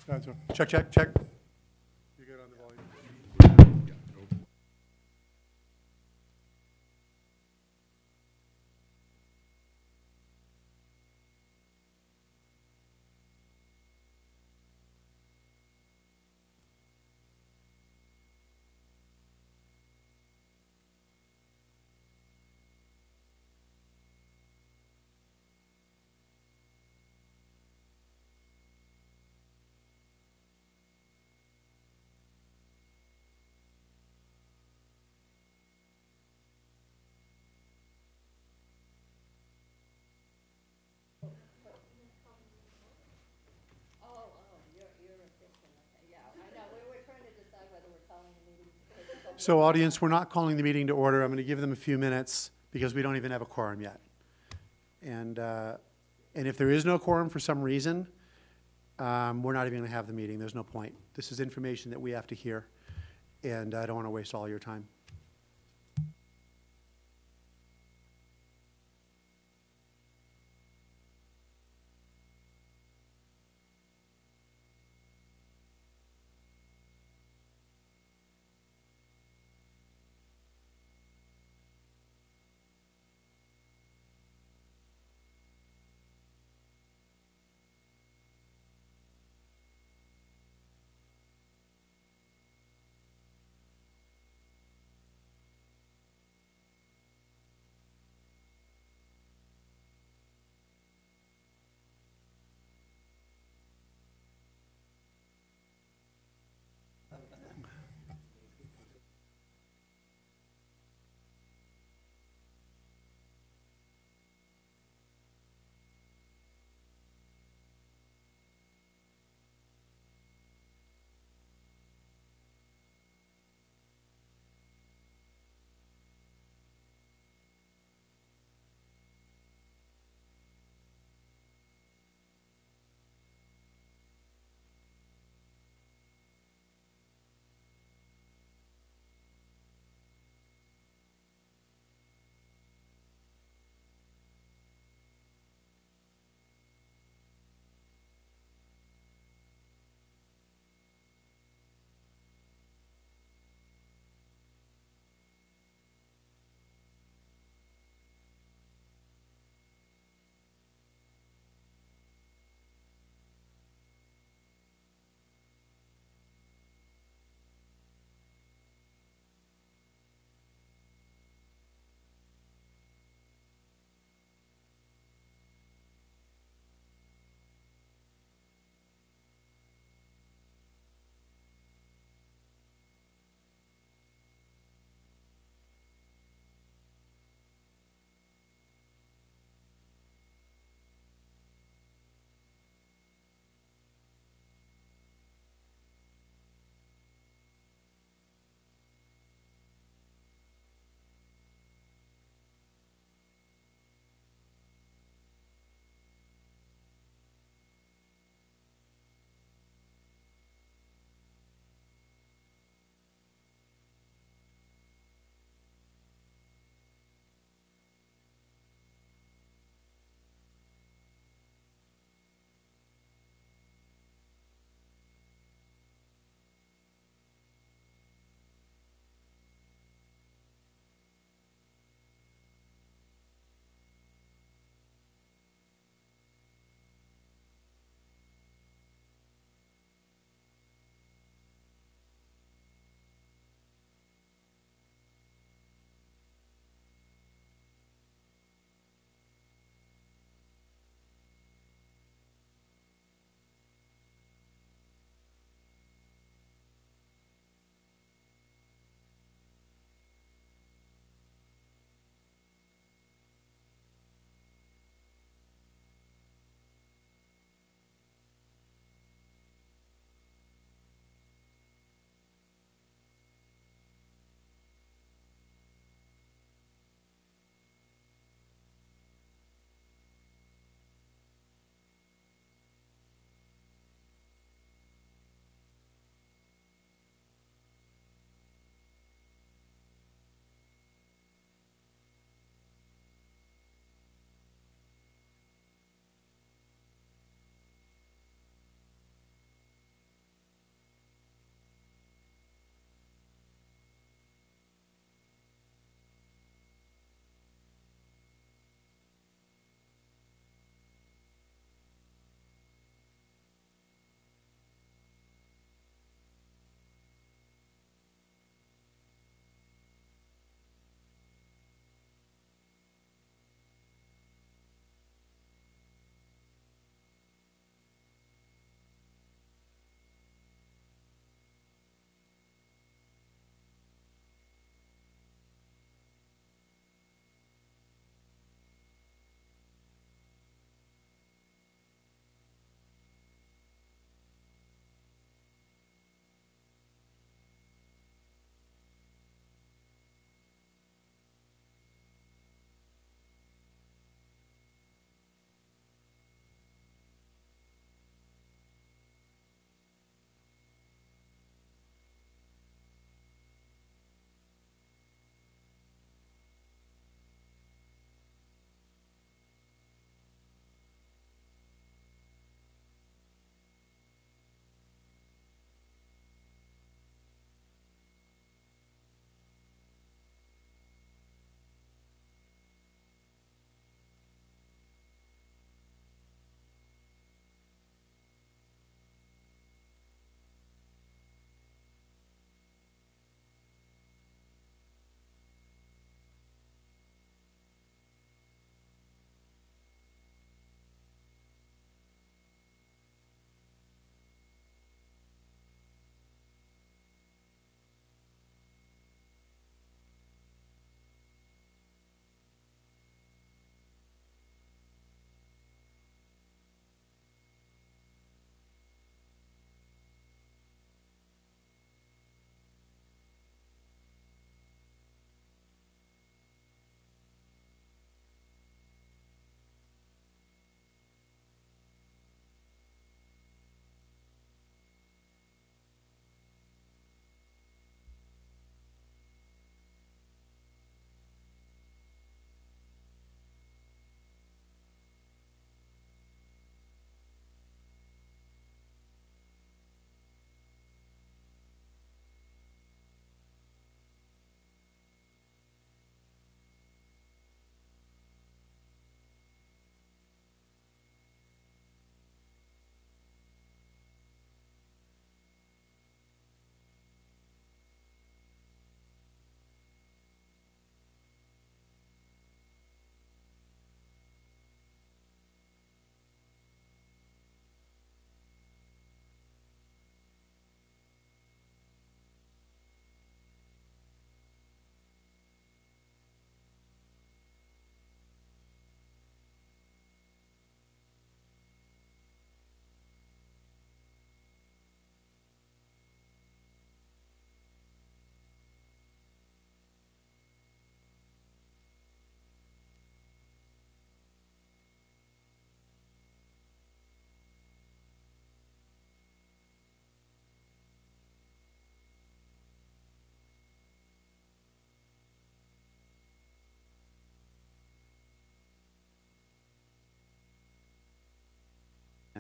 Check, check, check. You good on the volume? So audience, we're not calling the meeting to order. I'm going to give them a few minutes because we don't even have a quorum yet. And if there is no quorum for some reason, we're not even going to have the meeting. There's no point. This is information that we have to hear, and I don't want to waste all your time.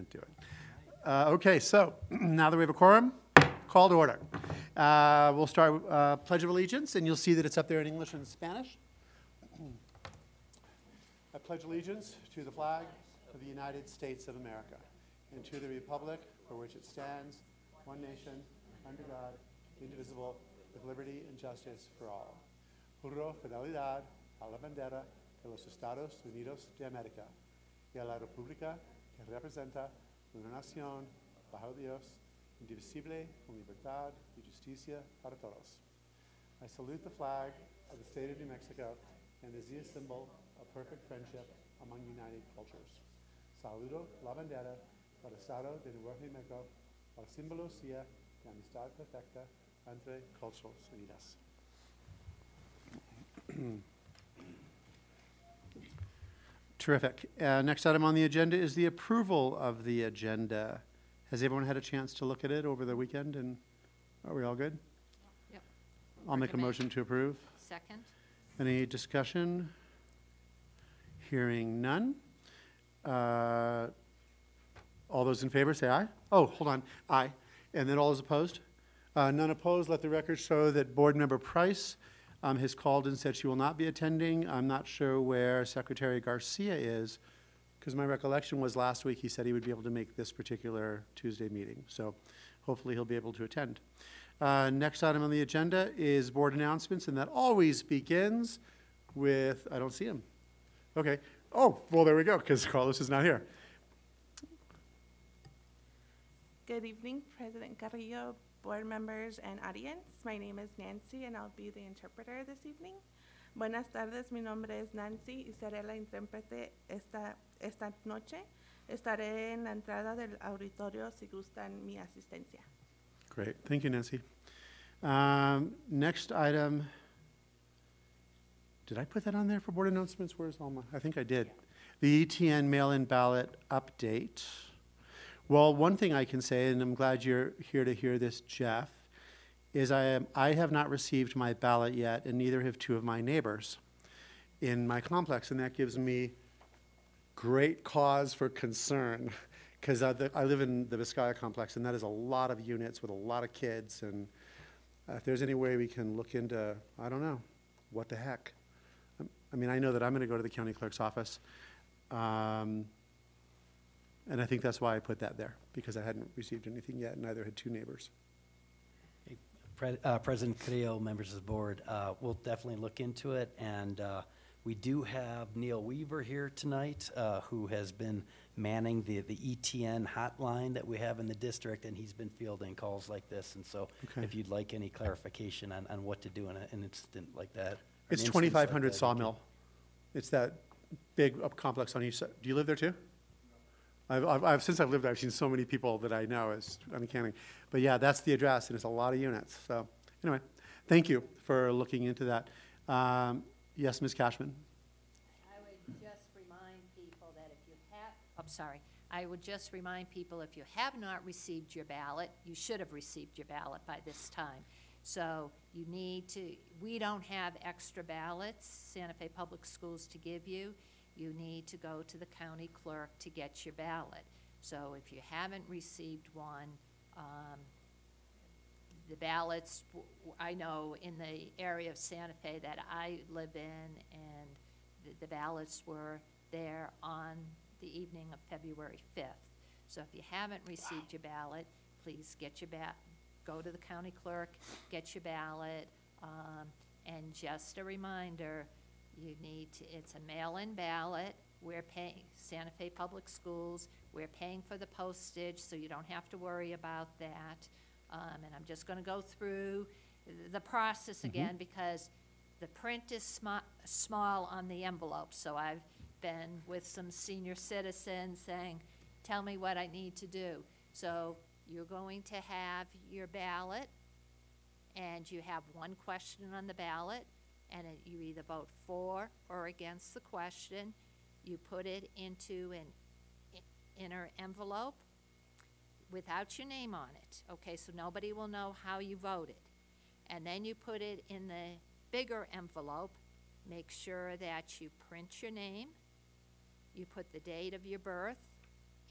can't do it. Okay, so now that we have a quorum, call to order. We'll start with Pledge of Allegiance, and you'll see that it's up there in English and Spanish. I pledge allegiance to the flag of the United States of America and to the republic for which it stands, one nation, under God, indivisible, with liberty and justice for all. Juro fidelidad a la bandera de los Estados Unidos de América y a la república que representa una nación bajo Dios, indivisible, con libertad y justicia para todos. I salute the flag of the state of New Mexico and is the symbol of perfect friendship among united cultures. Saludo la bandera del Estado de Nuevo México, para simbología de amistad perfecta entre culturas unidas. Terrific. Next item on the agenda is the approval of the agenda. Has everyone had a chance to look at it over the weekend, and are we all good? Yep. I'll make a motion to approve. Second. Any discussion? Hearing none. All those in favor say aye. Oh, hold on, aye. And then all those opposed? None opposed. Let the record show that Board Member Price has called and said she will not be attending. I'm not sure where Secretary Garcia is, because my recollection was last week he said he would be able to make this particular Tuesday meeting. So hopefully he'll be able to attend. Next item on the agenda is board announcements, and that always begins with, I don't see him. Okay. Oh, well, there we go, because Carlos is not here. Good evening, President Carrillo, board members, and audience. My name is Nancy, and I'll be the interpreter this evening. Buenas tardes, mi nombre es Nancy y seré la intérprete esta noche. Estaré en la entrada del auditorio si gustan mi asistencia. Great. Thank you, Nancy. Next item. Did I put that on there for board announcements? Where's Alma? I think I did. Yeah. The ETN mail-in ballot update. Well, one thing I can say, and I'm glad you're here to hear this, Jeff, is I have not received my ballot yet, and neither have two of my neighbors in my complex, and that gives me great cause for concern, because I live in the Vizcaya complex, and that is a lot of units with a lot of kids, and if there's any way we can look into, I don't know, what the heck. I mean, I know that I'm going to go to the county clerk's office, and I think that's why I put that there, because I hadn't received anything yet, and neither had two neighbors. President Carrillo, members of the board, we'll definitely look into it, and we do have Neil Weaver here tonight, who has been manning the ETN hotline that we have in the district, and he's been fielding calls like this, and so if you'd like any clarification on what to do in an incident like that. It's 2500 Sawmill. It's that big complex on each side. Do you live there too? Since I've lived there, I've seen so many people that I know. It's uncanny. But yeah, that's the address, and it's a lot of units. So anyway, thank you for looking into that. Yes, Ms. Cashman. I would just remind people that if you have, I would just remind people if you have not received your ballot, you should have received your ballot by this time. So you need to, we don't have extra ballots, Santa Fe Public Schools, to give you. You need to go to the county clerk to get your ballot. So if you haven't received one, the ballots, I know in the area of Santa Fe that I live in, and the ballots were there on the evening of February 5th. So if you haven't received your ballot, please get your go to the county clerk, get your ballot, and just a reminder, you need to, it's a mail-in ballot. We're paying, Santa Fe Public Schools, we're paying for the postage, so you don't have to worry about that. And I'm just going to go through the process again, because the print is small on the envelope. So I've been with some senior citizens saying, tell me what I need to do. So you're going to have your ballot, and you have one question on the ballot, and you either vote for or against the question. You put it into an inner envelope without your name on it. Okay, so nobody will know how you voted. And then you put it in the bigger envelope. Make sure that you print your name, you put the date of your birth,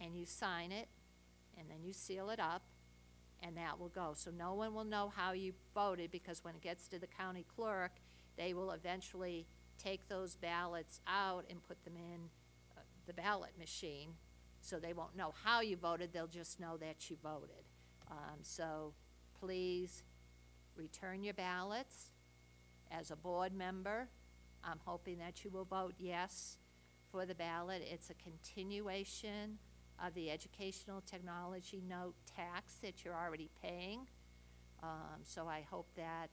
and you sign it, and then you seal it up, and that will go. So no one will know how you voted, because when it gets to the county clerk, they will eventually take those ballots out and put them in the ballot machine. So they won't know how you voted, they'll just know that you voted. So please return your ballots. As a board member, I'm hoping that you will vote yes for the ballot. It's a continuation of the educational technology note tax that you're already paying. So I hope that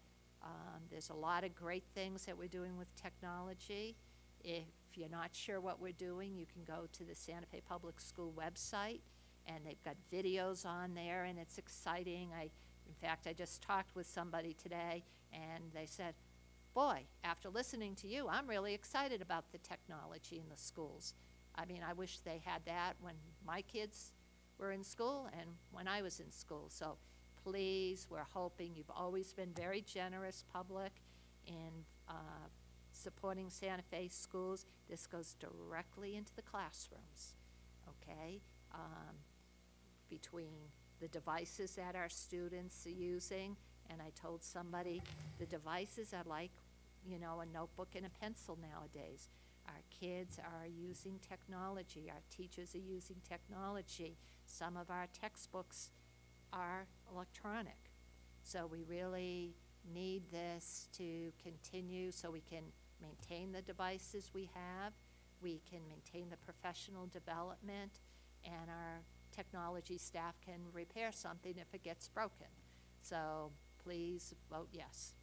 there's a lot of great things that we're doing with technology. If you're not sure what we're doing, you can go to the Santa Fe Public School website, and they've got videos on there, and it's exciting. In fact, I just talked with somebody today, and they said, boy, after listening to you, I'm really excited about the technology in the schools. I mean, I wish they had that when my kids were in school and when I was in school. So please, we're hoping, you've always been very generous, public, in supporting Santa Fe schools. This goes directly into the classrooms, okay? Between the devices that our students are using, and I told somebody the devices are like, you know, a notebook and a pencil nowadays. Our kids are using technology. Our teachers are using technology. Some of our textbooks are electronic. So we really need this to continue so we can maintain the devices we have, we can maintain the professional development, and our technology staff can repair something if it gets broken. So please vote yes.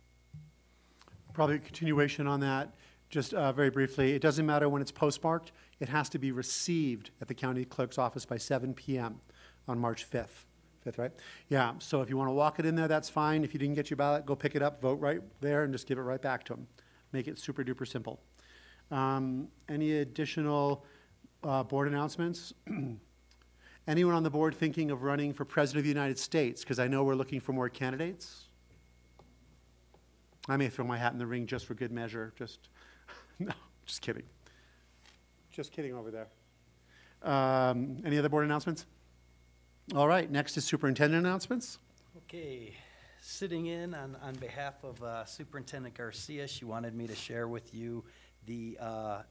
Probably a continuation on that, just very briefly. It doesn't matter when it's postmarked. It has to be received at the county clerk's office by 7 p.m. on March 5th. 5th, right? Yeah, so if you want to walk it in there, that's fine. If you didn't get your ballot, go pick it up, vote right there, and just give it right back to them. Make it super duper simple. Any additional board announcements? Anyone on the board thinking of running for President of the United States? Because I know we're looking for more candidates. I may throw my hat in the ring just for good measure. No, just kidding. Just kidding over there. Any other board announcements? All right, next is superintendent announcements. Okay, sitting in on behalf of Superintendent Garcia, she wanted me to share with you the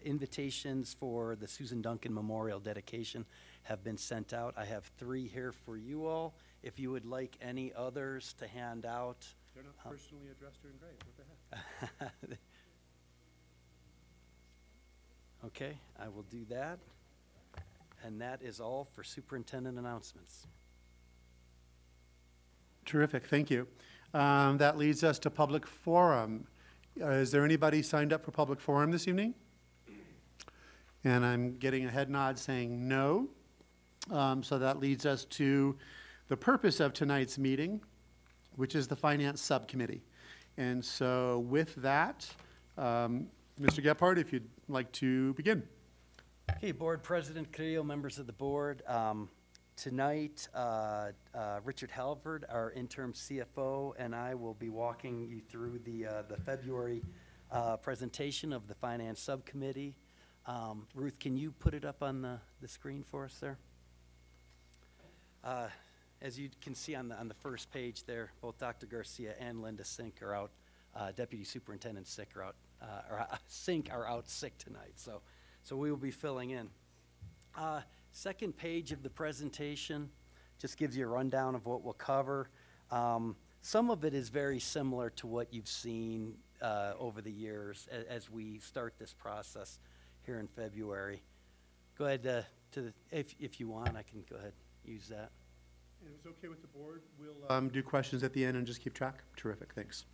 invitations for the Susan Duncan Memorial dedication have been sent out. I have 3 here for you all. If you would like any others to hand out. They're not personally addressed or engraved. What the heck? Okay, I will do that. And that is all for superintendent announcements. Terrific, thank you. That leads us to public forum. Is there anybody signed up for public forum this evening? And I'm getting a head nod saying no. So that leads us to the purpose of tonight's meeting, which is the Finance Subcommittee. And so with that, Mr. Gephardt, if you'd like to begin. Okay, Board President Carrillo, members of the board. Tonight, Richard Halvard, our interim CFO, and I will be walking you through the February presentation of the Finance Subcommittee. Ruth, can you put it up on the screen for us there? As you can see on the first page there, both Dr. Garcia and Linda Sink are out. Deputy Superintendent Sink are out. Sink are out sick tonight, so we will be filling in. Second page of the presentation just gives you a rundown of what we'll cover. Some of it is very similar to what you've seen over the years as we start this process here in February. Go ahead if you want, I can go ahead and use that. And if it's okay with the board, we'll do questions at the end and just keep track. Terrific, thanks.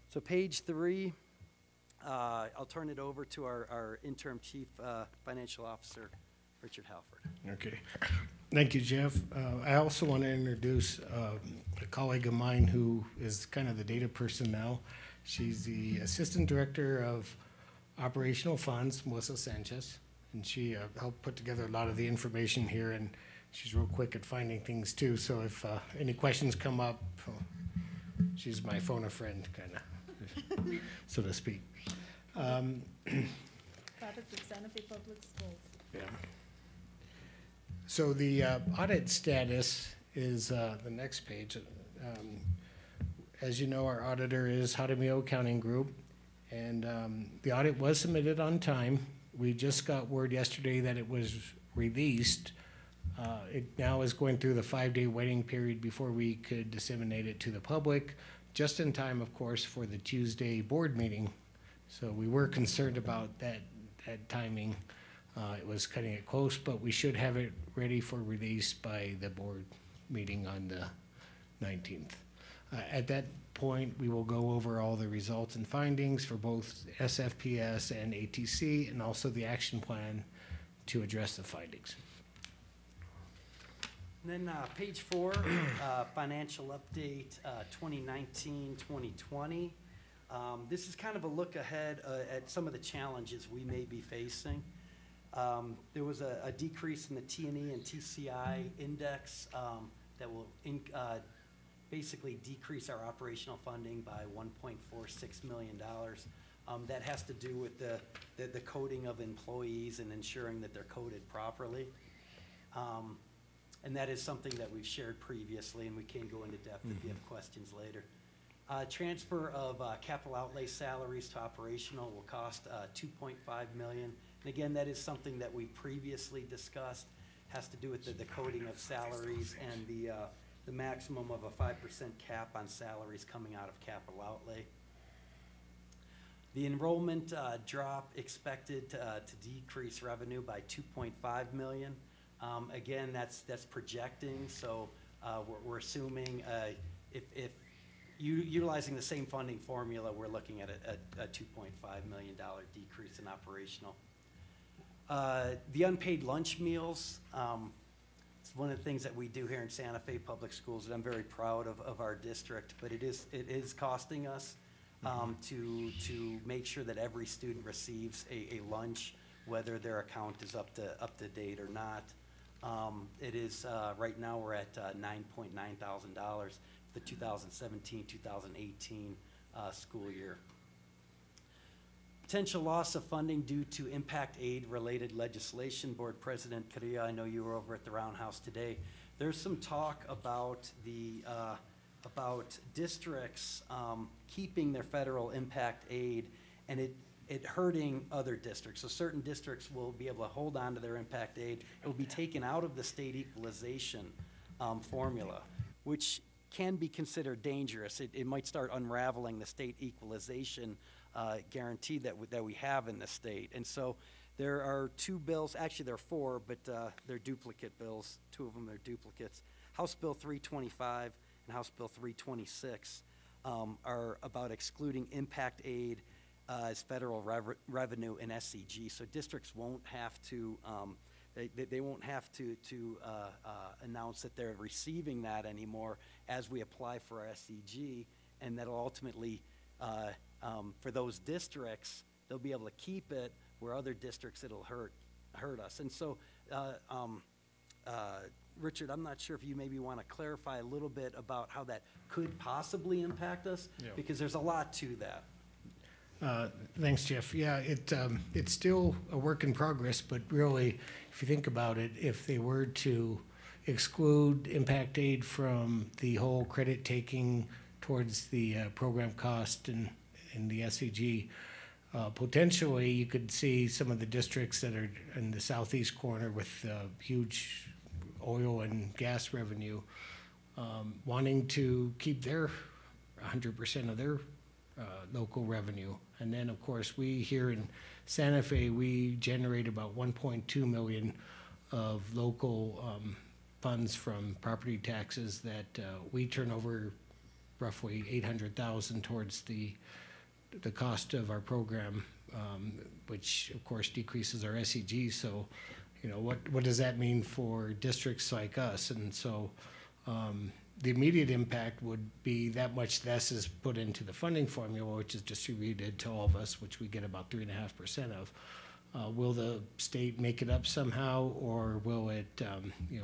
So page 3, I'll turn it over to our interim chief financial officer, Richard Halford. Okay. Thank you, Jeff. I also want to introduce a colleague of mine who is kind of the data person now. She's the Assistant Director of Operational Funds, Melissa Sanchez, and she helped put together a lot of the information here, and she's real quick at finding things too. So if any questions come up, she's my phone a friend, kind of, so to speak. Product of Santa Fe Public Schools. Yeah. So the audit status is the next page. As you know, our auditor is Jaramillo Accounting Group, and the audit was submitted on time. We just got word yesterday that it was released. It now is going through the 5-day waiting period before we could disseminate it to the public, just in time, of course, for the Tuesday board meeting. So we were concerned about that timing. It was cutting it close, but we should have it ready for release by the board meeting on the 19th. At that point, we will go over all the results and findings for both SFPS and ATC, and also the action plan to address the findings. And then page 4, financial update 2019-2020. This is kind of a look ahead at some of the challenges we may be facing. There was a decrease in the T&E and TCI index that will basically decrease our operational funding by $1.46 million. That has to do with the coding of employees and ensuring that they're coded properly. And that is something that we've shared previously, and we can go into depth if you have questions later. Transfer of capital outlay salaries to operational will cost $2.5 million. And again, that is something that we previously discussed. Has to do with the coding of salaries and the maximum of a 5% cap on salaries coming out of capital outlay. The enrollment drop expected to decrease revenue by $2.5 million. Again, that's projecting, so we're assuming if utilizing the same funding formula, we're looking at a $2.5 million decrease in operational. The unpaid lunch meals, it's one of the things that we do here in Santa Fe Public Schools, and I'm very proud of our district, but it is costing us to make sure that every student receives a lunch, whether their account is up to date or not. It is, right now we're at $9.9 thousand for the 2017-2018 school year. Potential loss of funding due to impact aid related legislation. Board President Carrillo, I know you were over at the Roundhouse today. There's some talk about about districts keeping their federal impact aid and it hurting other districts. So certain districts will be able to hold on to their impact aid. It will be taken out of the state equalization formula, which can be considered dangerous. It might start unraveling the state equalization guarantee that we have in the state. And so there are 2 bills, actually there are 4, but they're duplicate bills. 2 of them are duplicates. House Bill 325 and House Bill 326 are about excluding impact aid as federal revenue in SCG. So districts won't have to, they won't have to announce that they're receiving that anymore as we apply for our SCG, and that'll ultimately, for those districts, they'll be able to keep it, where other districts it'll hurt us. And so, Richard, I'm not sure if you maybe want to clarify a little bit about how that could possibly impact us, because there's a lot to that. Thanks, Jeff. Yeah, it's still a work in progress, but really, if you think about it, if they were to exclude impact aid from the whole credit taking towards the program cost and the SCG, potentially you could see some of the districts that are in the southeast corner with huge oil and gas revenue wanting to keep their 100% of their local revenue. And then, of course, we here in Santa Fe, we generate about 1.2 million of local funds from property taxes that we turn over roughly 800,000 towards the cost of our program, which of course decreases our SEG. So, you know, what does that mean for districts like us? And so the immediate impact would be that much less is put into the funding formula, which is distributed to all of us, which we get about 3.5% of. Will the state make it up somehow, or will it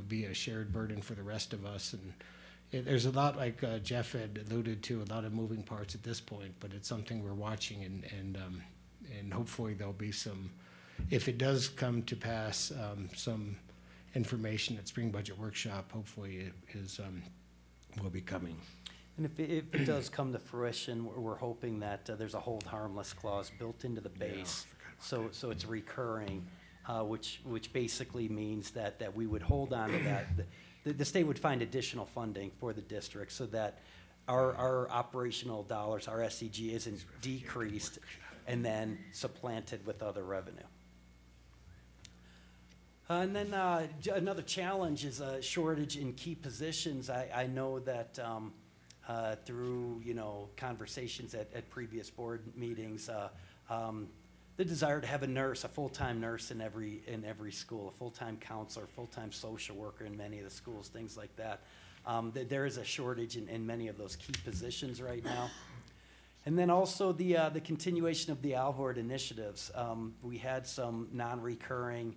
be a shared burden for the rest of us? And there's a lot, like Jeff had alluded to, a lot of moving parts at this point, but it's something we're watching, and hopefully there'll be some, if it does come to pass, some information at Spring Budget Workshop, hopefully will be coming. And if it does come to fruition, we're hoping that there's a hold harmless clause built into the base, so it's recurring, which basically means that we would hold on to that. The state would find additional funding for the district so that our operational dollars, our SEG, isn't decreased and then supplanted with other revenue. And then another challenge is a shortage in key positions. I know that through conversations at previous board meetings, the desire to have a nurse, a full-time nurse in every school, a full-time counselor, full-time social worker in many of the schools, things like that. There is a shortage in many of those key positions right now. And then also the continuation of the Alvord initiatives. We had some non-recurring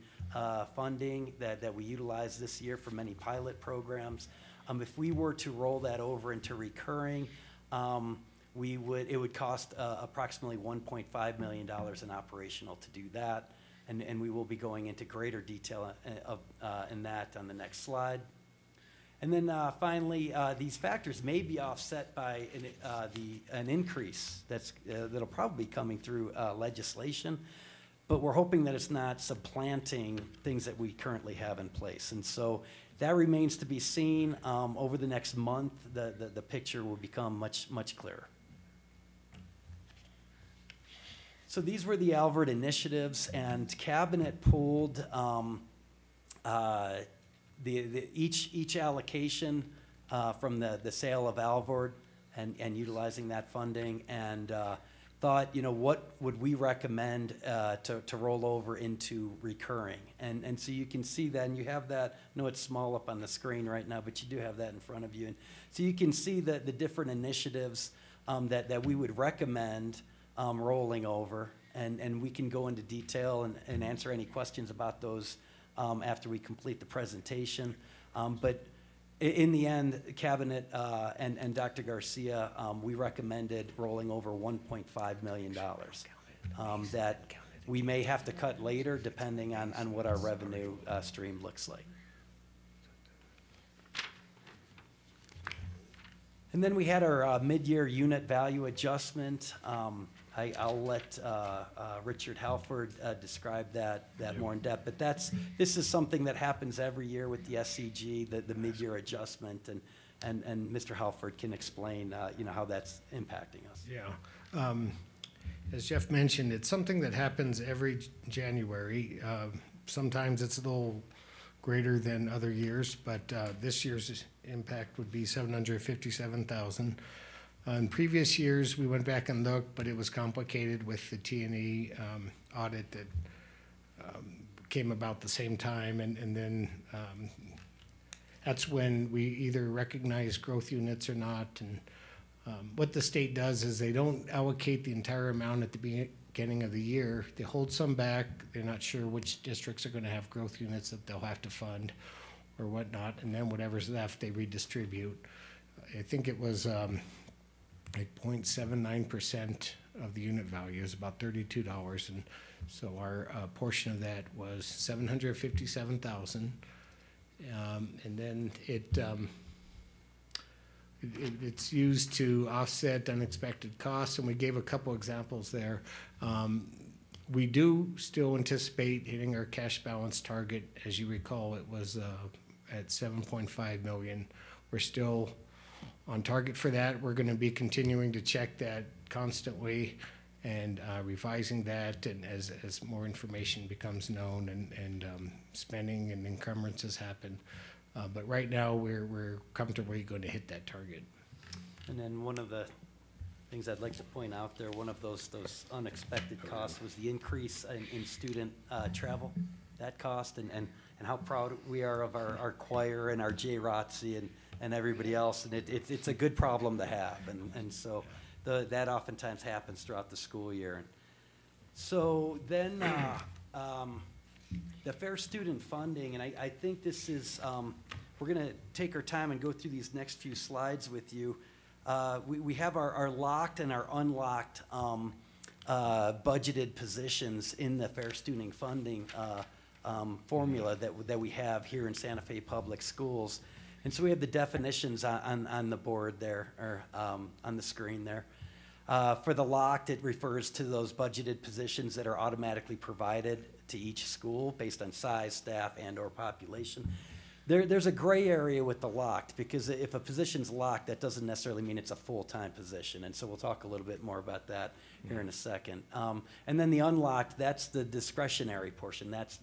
funding that we utilized this year for many pilot programs. If we were to roll that over into recurring, it would cost approximately $1.5 million in operational to do that. And we will be going into greater detail in that on the next slide. And then finally, these factors may be offset by an increase that'll probably be coming through legislation, but we're hoping that it's not supplanting things that we currently have in place. And so that remains to be seen. Over the next month, the picture will become much clearer. So these were the Alvord initiatives, and Cabinet pulled each allocation from the sale of Alvord and utilizing that funding, and thought, what would we recommend to roll over into recurring? And so you can see that, and you have that. I know it's small up on the screen right now, but you do have that in front of you. And so you can see the different initiatives that we would recommend rolling over, and we can go into detail and answer any questions about those after we complete the presentation. But in the end, Cabinet and Dr. Garcia, we recommended rolling over $1.5 million that we may have to cut later depending on what our revenue stream looks like. And then we had our mid-year unit value adjustment. I'll let Richard Halford describe that more in depth, but this is something that happens every year with the SCG, the mid-year adjustment, and Mr. Halford can explain how that's impacting us. Yeah, as Jeff mentioned, it's something that happens every January. Sometimes it's a little greater than other years, but this year's impact would be $757,000. In previous years, we went back and looked, but it was complicated with the T&E audit that came about the same time, and then that's when we either recognize growth units or not. And what the state does is they don't allocate the entire amount at the beginning of the year. They hold some back. They're not sure which districts are going to have growth units that they'll have to fund or whatnot, and then whatever's left, they redistribute. I think it was like 0.79% of the unit value is about $32, and so our portion of that was $757,000, and then it's used to offset unexpected costs, and we gave a couple examples there. We do still anticipate hitting our cash balance target. As you recall, it was at $7.5 million. We're still on target for that. We're going to be continuing to check that constantly and revising that, and as more information becomes known and spending and encumbrances happen. But right now, we're comfortably going to hit that target. And then one of the things I'd like to point out there, one of those unexpected costs was the increase in student travel, that cost, and how proud we are of our choir and our JROTC and everybody else, and it's a good problem to have, and so that oftentimes happens throughout the school year. And so then the fair student funding, and I think this is, we're going to take our time and go through these next few slides with you. We have our locked and our unlocked budgeted positions in the fair student funding formula that we have here in Santa Fe Public Schools. And so we have the definitions on the board there, or on the screen there. For the locked, it refers to those budgeted positions that are automatically provided to each school based on size, staff, and/or population. There's a gray area with the locked, because if a position's locked, that doesn't necessarily mean it's a full-time position. And so we'll talk a little bit more about that here in a second. And then the unlocked, that's the discretionary portion. That's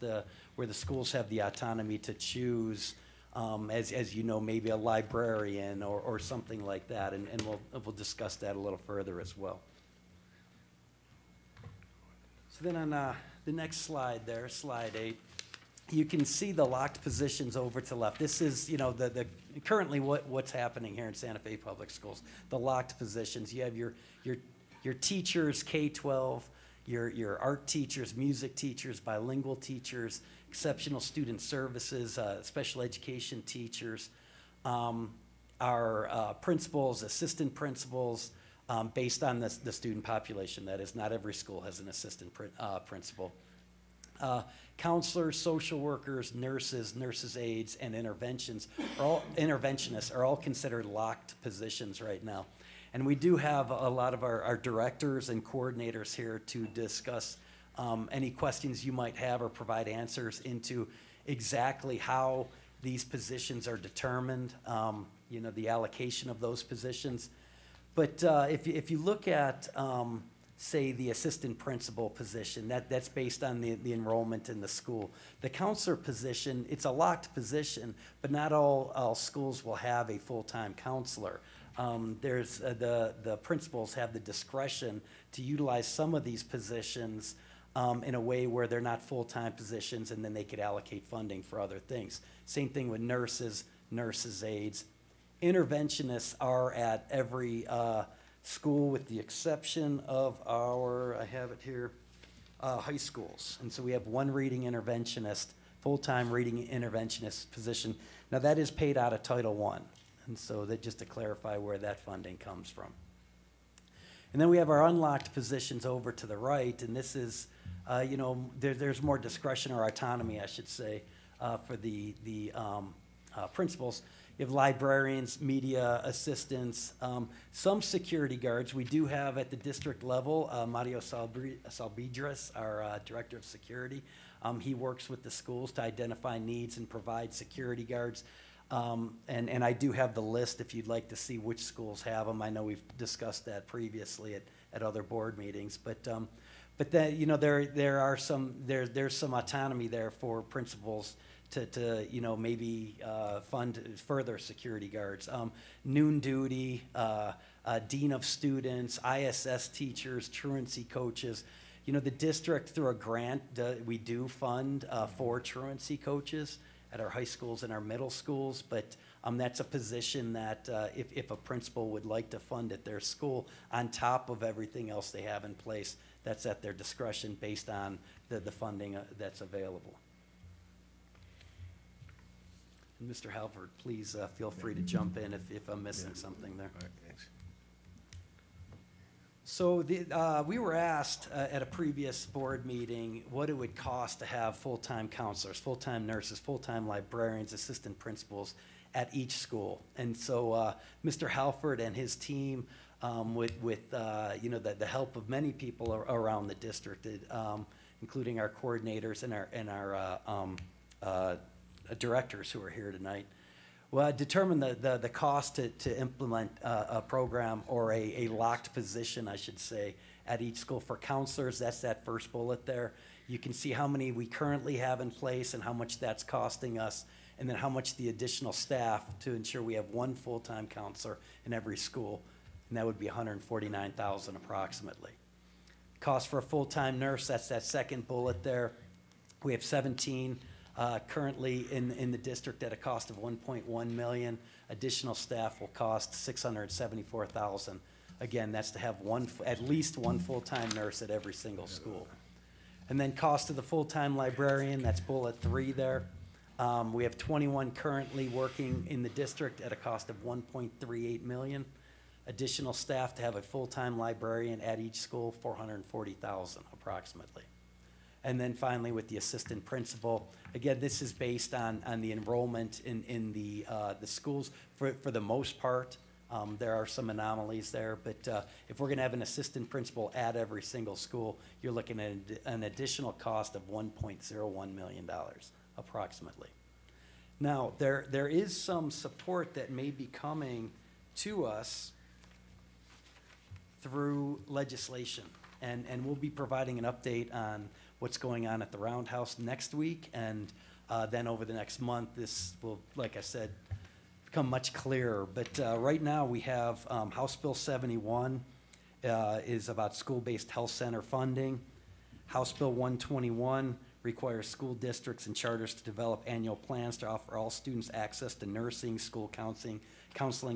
where the schools have the autonomy to choose, as you know, maybe a librarian or something like that. And we'll discuss that a little further as well. So then on the next slide there, slide 8, you can see the locked positions over to the left. This is, you know, the currently what's happening here in Santa Fe Public Schools. The locked positions. You have your teachers, K-12, your art teachers, music teachers, bilingual teachers, exceptional student services, special education teachers, our principals, assistant principals, based on the student population. That is, not every school has an assistant principal. Counselors, social workers, nurses aides, and interventionists are all considered locked positions right now. And we do have a lot of our directors and coordinators here to discuss any questions you might have or provide answers into exactly how these positions are determined, you know, the allocation of those positions. But if you look at say the assistant principal position, that's based on the enrollment in the school. The counselor position, it's a locked position, but not all schools will have a full-time counselor. There's the principals have the discretion to utilize some of these positions in a way where they're not full-time positions, and then they could allocate funding for other things. Same thing with nurses aides. Interventionists are at every school with the exception of I have it here, high schools. And so we have one reading interventionist, full-time reading interventionist position. Now that is paid out of Title I. And so that, just to clarify where that funding comes from. And then we have our unlocked positions over to the right, and this is, you know, there's more discretion or autonomy, I should say, for the principals. You have librarians, media assistants, some security guards. We do have at the district level, Mario Salbidras, our director of security. He works with the schools to identify needs and provide security guards. And I do have the list if you'd like to see which schools have them. I know we've discussed that previously at other board meetings, but then, you know, there's some autonomy there for principals to you know, maybe fund further security guards. Noon duty, dean of students, ISS teachers, truancy coaches. You know, the district, through a grant, we do fund 4 truancy coaches at our high schools and our middle schools, but that's a position that if a principal would like to fund at their school on top of everything else they have in place, that's at their discretion based on the funding that's available. And Mr. Halford, please feel free to jump in if I'm missing something there. All right, thanks. So we were asked at a previous board meeting what it would cost to have full-time counselors, full-time nurses, full-time librarians, assistant principals at each school. And so Mr. Halford and his team, with you know, the help of many people around the district, including our coordinators and our directors who are here tonight, well, determine the cost to implement a program or a locked position, I should say, at each school. For counselors, that's that first bullet there. You can see how many we currently have in place and how much that's costing us, and then how much the additional staff to ensure we have one full-time counselor in every school, and that would be $149,000 approximately. Cost for a full-time nurse, that's that second bullet there. We have 17 currently in the district at a cost of $1.1 million. Additional staff will cost $674,000. Again, that's to have at least one full-time nurse at every single school. And then cost of the full-time librarian, that's bullet 3 there. We have 21 currently working in the district at a cost of $1.38 million. Additional staff to have a full-time librarian at each school, $440,000 approximately. And then finally, with the assistant principal, again, this is based on the enrollment in the schools for the most part. There are some anomalies there, but if we're gonna have an assistant principal at every single school, you're looking at an additional cost of $1.01 million, approximately. Now, there is some support that may be coming to us through legislation. And we'll be providing an update on what's going on at the Roundhouse next week. And then over the next month, this will, like I said, become much clearer. But right now, we have House Bill 71 is about school-based health center funding. House Bill 121 requires school districts and charters to develop annual plans to offer all students access to nursing, school counseling,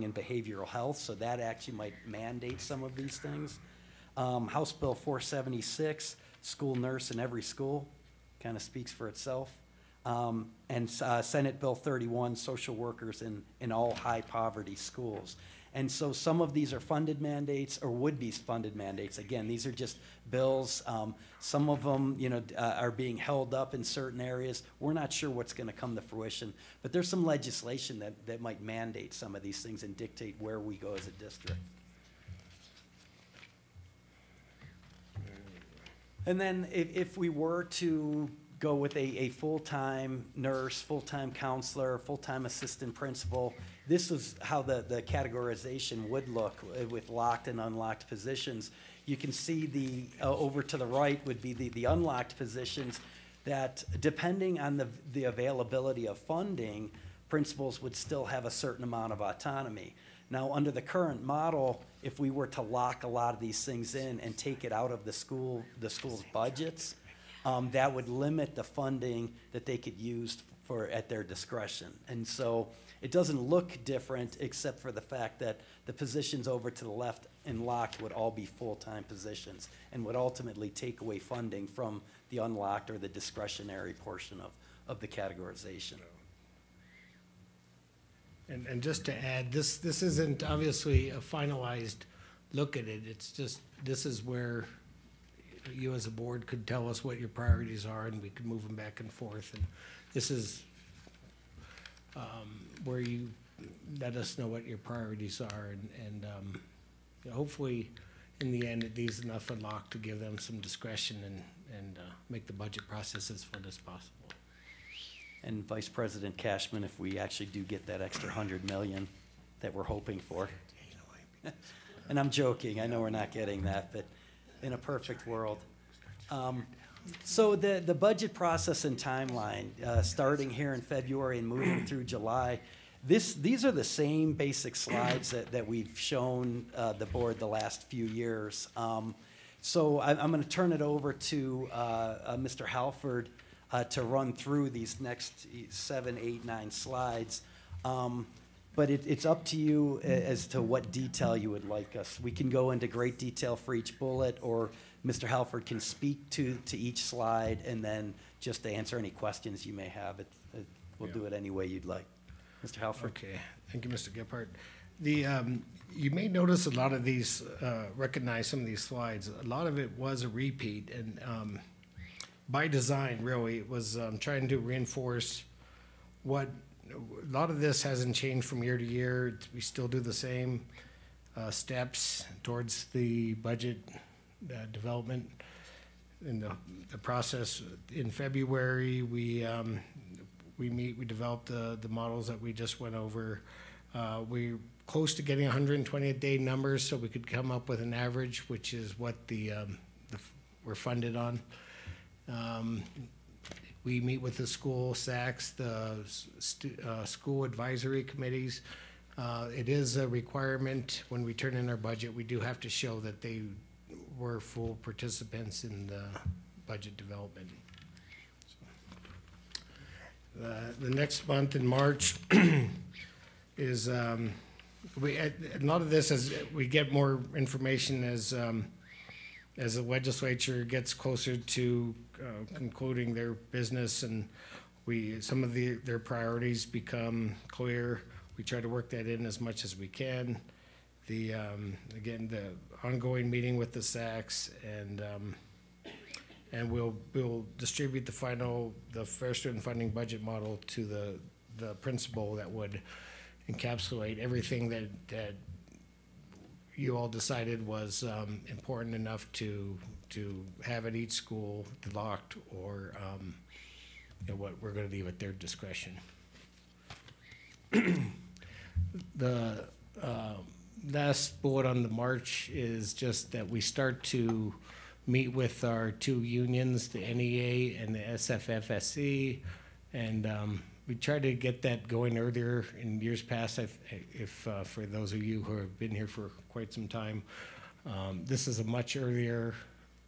and behavioral health. So that actually might mandate some of these things. House Bill 476, school nurse in every school, kind of speaks for itself. And Senate Bill 31, social workers in all high poverty schools. And so some of these are funded mandates or would be funded mandates. Again, these are just bills. Some of them, are being held up in certain areas. We're not sure what's going to come to fruition, but there's some legislation that might mandate some of these things and dictate where we go as a district. And then if we were to go with a full-time nurse, full-time counselor, full-time assistant principal, this is how the categorization would look with locked and unlocked positions. You can see over to the right would be the unlocked positions that, depending on the availability of funding, principals would still have a certain amount of autonomy. Now, under the current model, if we were to lock a lot of these things in and take it out of the school's budgets, that would limit the funding that they could use at their discretion. And so it doesn't look different except for the fact that the positions over to the left and locked would all be full-time positions and would ultimately take away funding from the unlocked or the discretionary portion of the categorization. And just to add, this isn't obviously a finalized look at it. It's just, this is where you as a board could tell us what your priorities are and we could move them back and forth. And this is where you let us know what your priorities are and hopefully in the end it leaves enough unlocked to give them some discretion and make the budget process as fun as possible. And Vice President Cashman, if we actually do get that extra $100 million that we're hoping for. And I'm joking, I know we're not getting that, but in a perfect world. So the budget process and timeline, starting here in February and moving through July, these are the same basic slides that we've shown the board the last few years. So I'm going to turn it over to Mr. Halford to run through these next 7, 8, 9 slides. But it's up to you as to what detail you would like us. We can go into great detail for each bullet, or Mr. Halford can speak to each slide and then just to answer any questions you may have. We'll do it any way you'd like. Mr. Halford. Okay, thank you, Mr. Gephardt. You may notice a lot of these, recognize some of these slides. A lot of it was a repeat, and by design, really, it was trying to reinforce what a lot of this hasn't changed from year to year. We still do the same steps towards the budget development. In the process in February, we developed the models that we just went over. We're close to getting 120-day numbers, so we could come up with an average, which is what we're funded on. We meet with the school SACs, the school advisory committees. It is a requirement when we turn in our budget. We do have to show that they were full participants in the budget development. The next month in March is a lot of this as we get more information as the legislature gets closer to concluding their business and some of their priorities become clear. We try to work that in as much as we can. Again, the ongoing meeting with the SACs and and we'll distribute the fair student funding budget model to the principal that would encapsulate everything that you all decided was important enough to have at each school locked, or what we're going to leave at their discretion. The last bullet on the March is just that we start to meet with our two unions, the NEA and the SFPS, and we tried to get that going earlier in years past. If for those of you who have been here for quite some time, this is a much earlier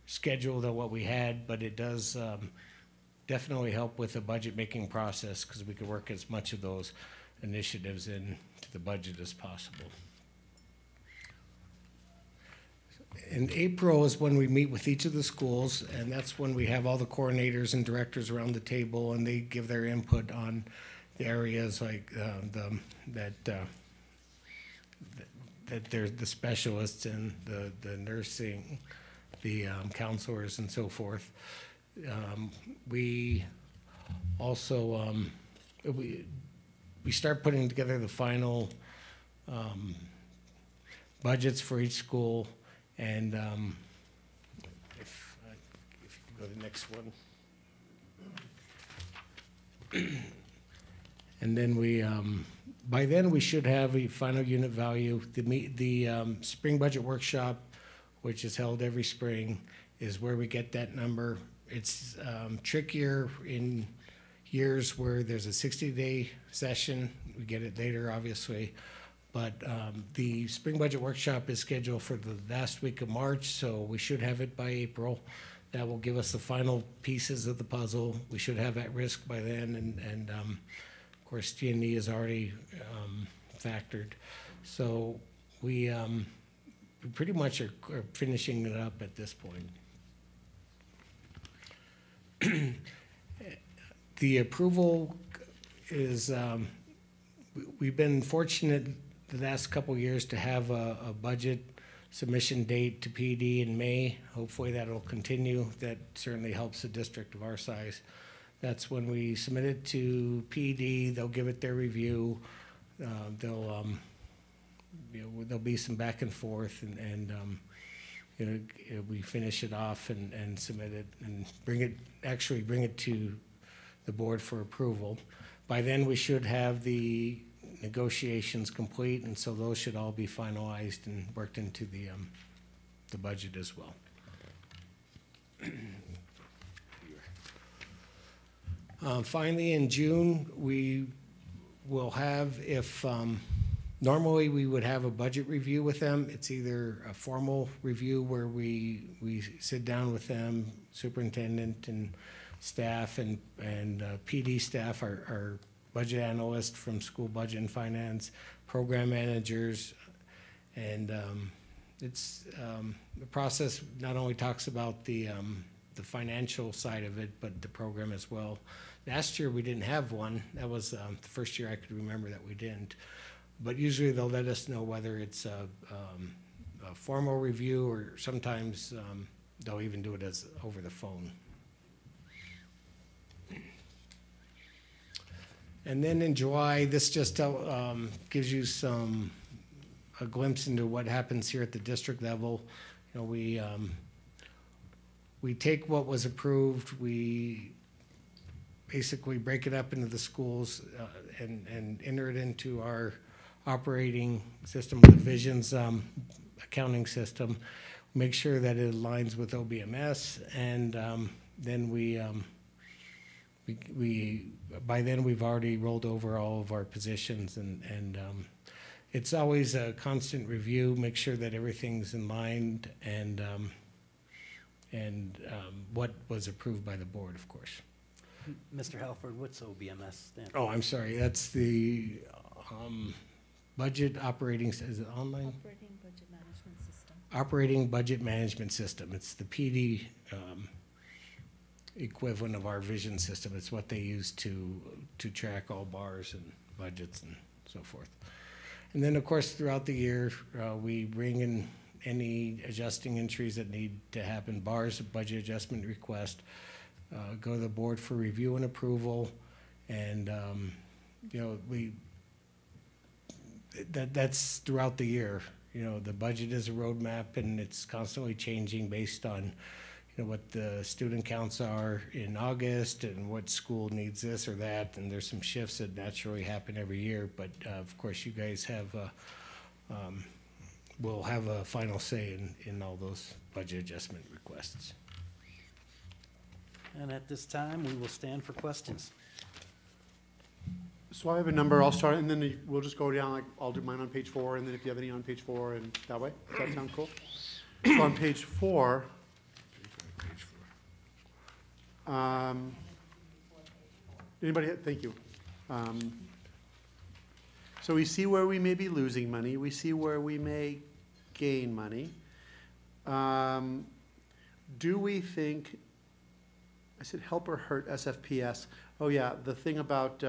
schedule than what we had, but it does definitely help with the budget making process, because we could work as much of those initiatives into the budget as possible. In April is when we meet with each of the schools, and that's when we have all the coordinators and directors around the table, and they give their input on the areas like that there's the specialists and the nursing, the counselors and so forth. We also we start putting together the final budgets for each school, and if you could go to the next one. And then we, by then we should have a final unit value. The spring budget workshop, which is held every spring, is where we get that number. It's trickier in years where there's a 60-day session. We get it later, obviously. But the spring budget workshop is scheduled for the last week of March, so we should have it by April. That will give us the final pieces of the puzzle. We should have at risk by then, and of course, T&E is already factored. So we pretty much are finishing it up at this point. The approval is, we've been fortunate the last couple of years to have a budget submission date to PD in May. Hopefully that'll continue. That certainly helps a district of our size. That's when we submit it to PD. They'll give it their review. There'll be some back and forth, and we finish it off and submit it and bring it to the board for approval. By then, we should have the negotiations complete, and so those should all be finalized and worked into the budget as well. Finally, in June, we will have, if normally we would have a budget review with them. It's either a formal review where we sit down with them, superintendent and staff and PD staff, our budget analyst from school budget and finance, program managers, and it's the process not only talks about the financial side of it, but the program as well. Last year we didn't have one. That was the first year I could remember that we didn't. But usually they'll let us know whether it's a formal review, or sometimes they'll even do it as over the phone. And then in July, this just gives you a glimpse into what happens here at the district level. You know, we take what was approved, we basically break it up into the schools and enter it into our operating system, the Vision's accounting system, make sure that it aligns with OBMS, and then we by then we've already rolled over all of our positions, and it's always a constant review, make sure that everything's in line, and what was approved by the board, of course. Mr. Halford, what's OBMS stand for? Oh, I'm sorry, that's the budget operating, is it online? Operating Budget Management System. Operating Budget Management System. It's the PD equivalent of our Vision system. It's what they use to track all bars and budgets and so forth. And then, of course, throughout the year, we bring in any adjusting entries that need to happen, bars of budget adjustment request, go to the board for review and approval. And, you know, that's throughout the year. You know, the budget is a roadmap and it's constantly changing based on, you know, what the student counts are in August and what school needs this or that. And there's some shifts that naturally happen every year. But of course, you guys have, will have a final say in all those budget adjustment requests. And at this time, we will stand for questions. So I have a number, I'll start, and then we'll just go down, like, I'll do mine on page 4, and then if you have any on page 4, and that way, does that sound cool? So on page 4, anybody, thank you. So we see where we may be losing money, we see where we may gain money. Do we think, I said help or hurt SFPS? Oh yeah, the thing about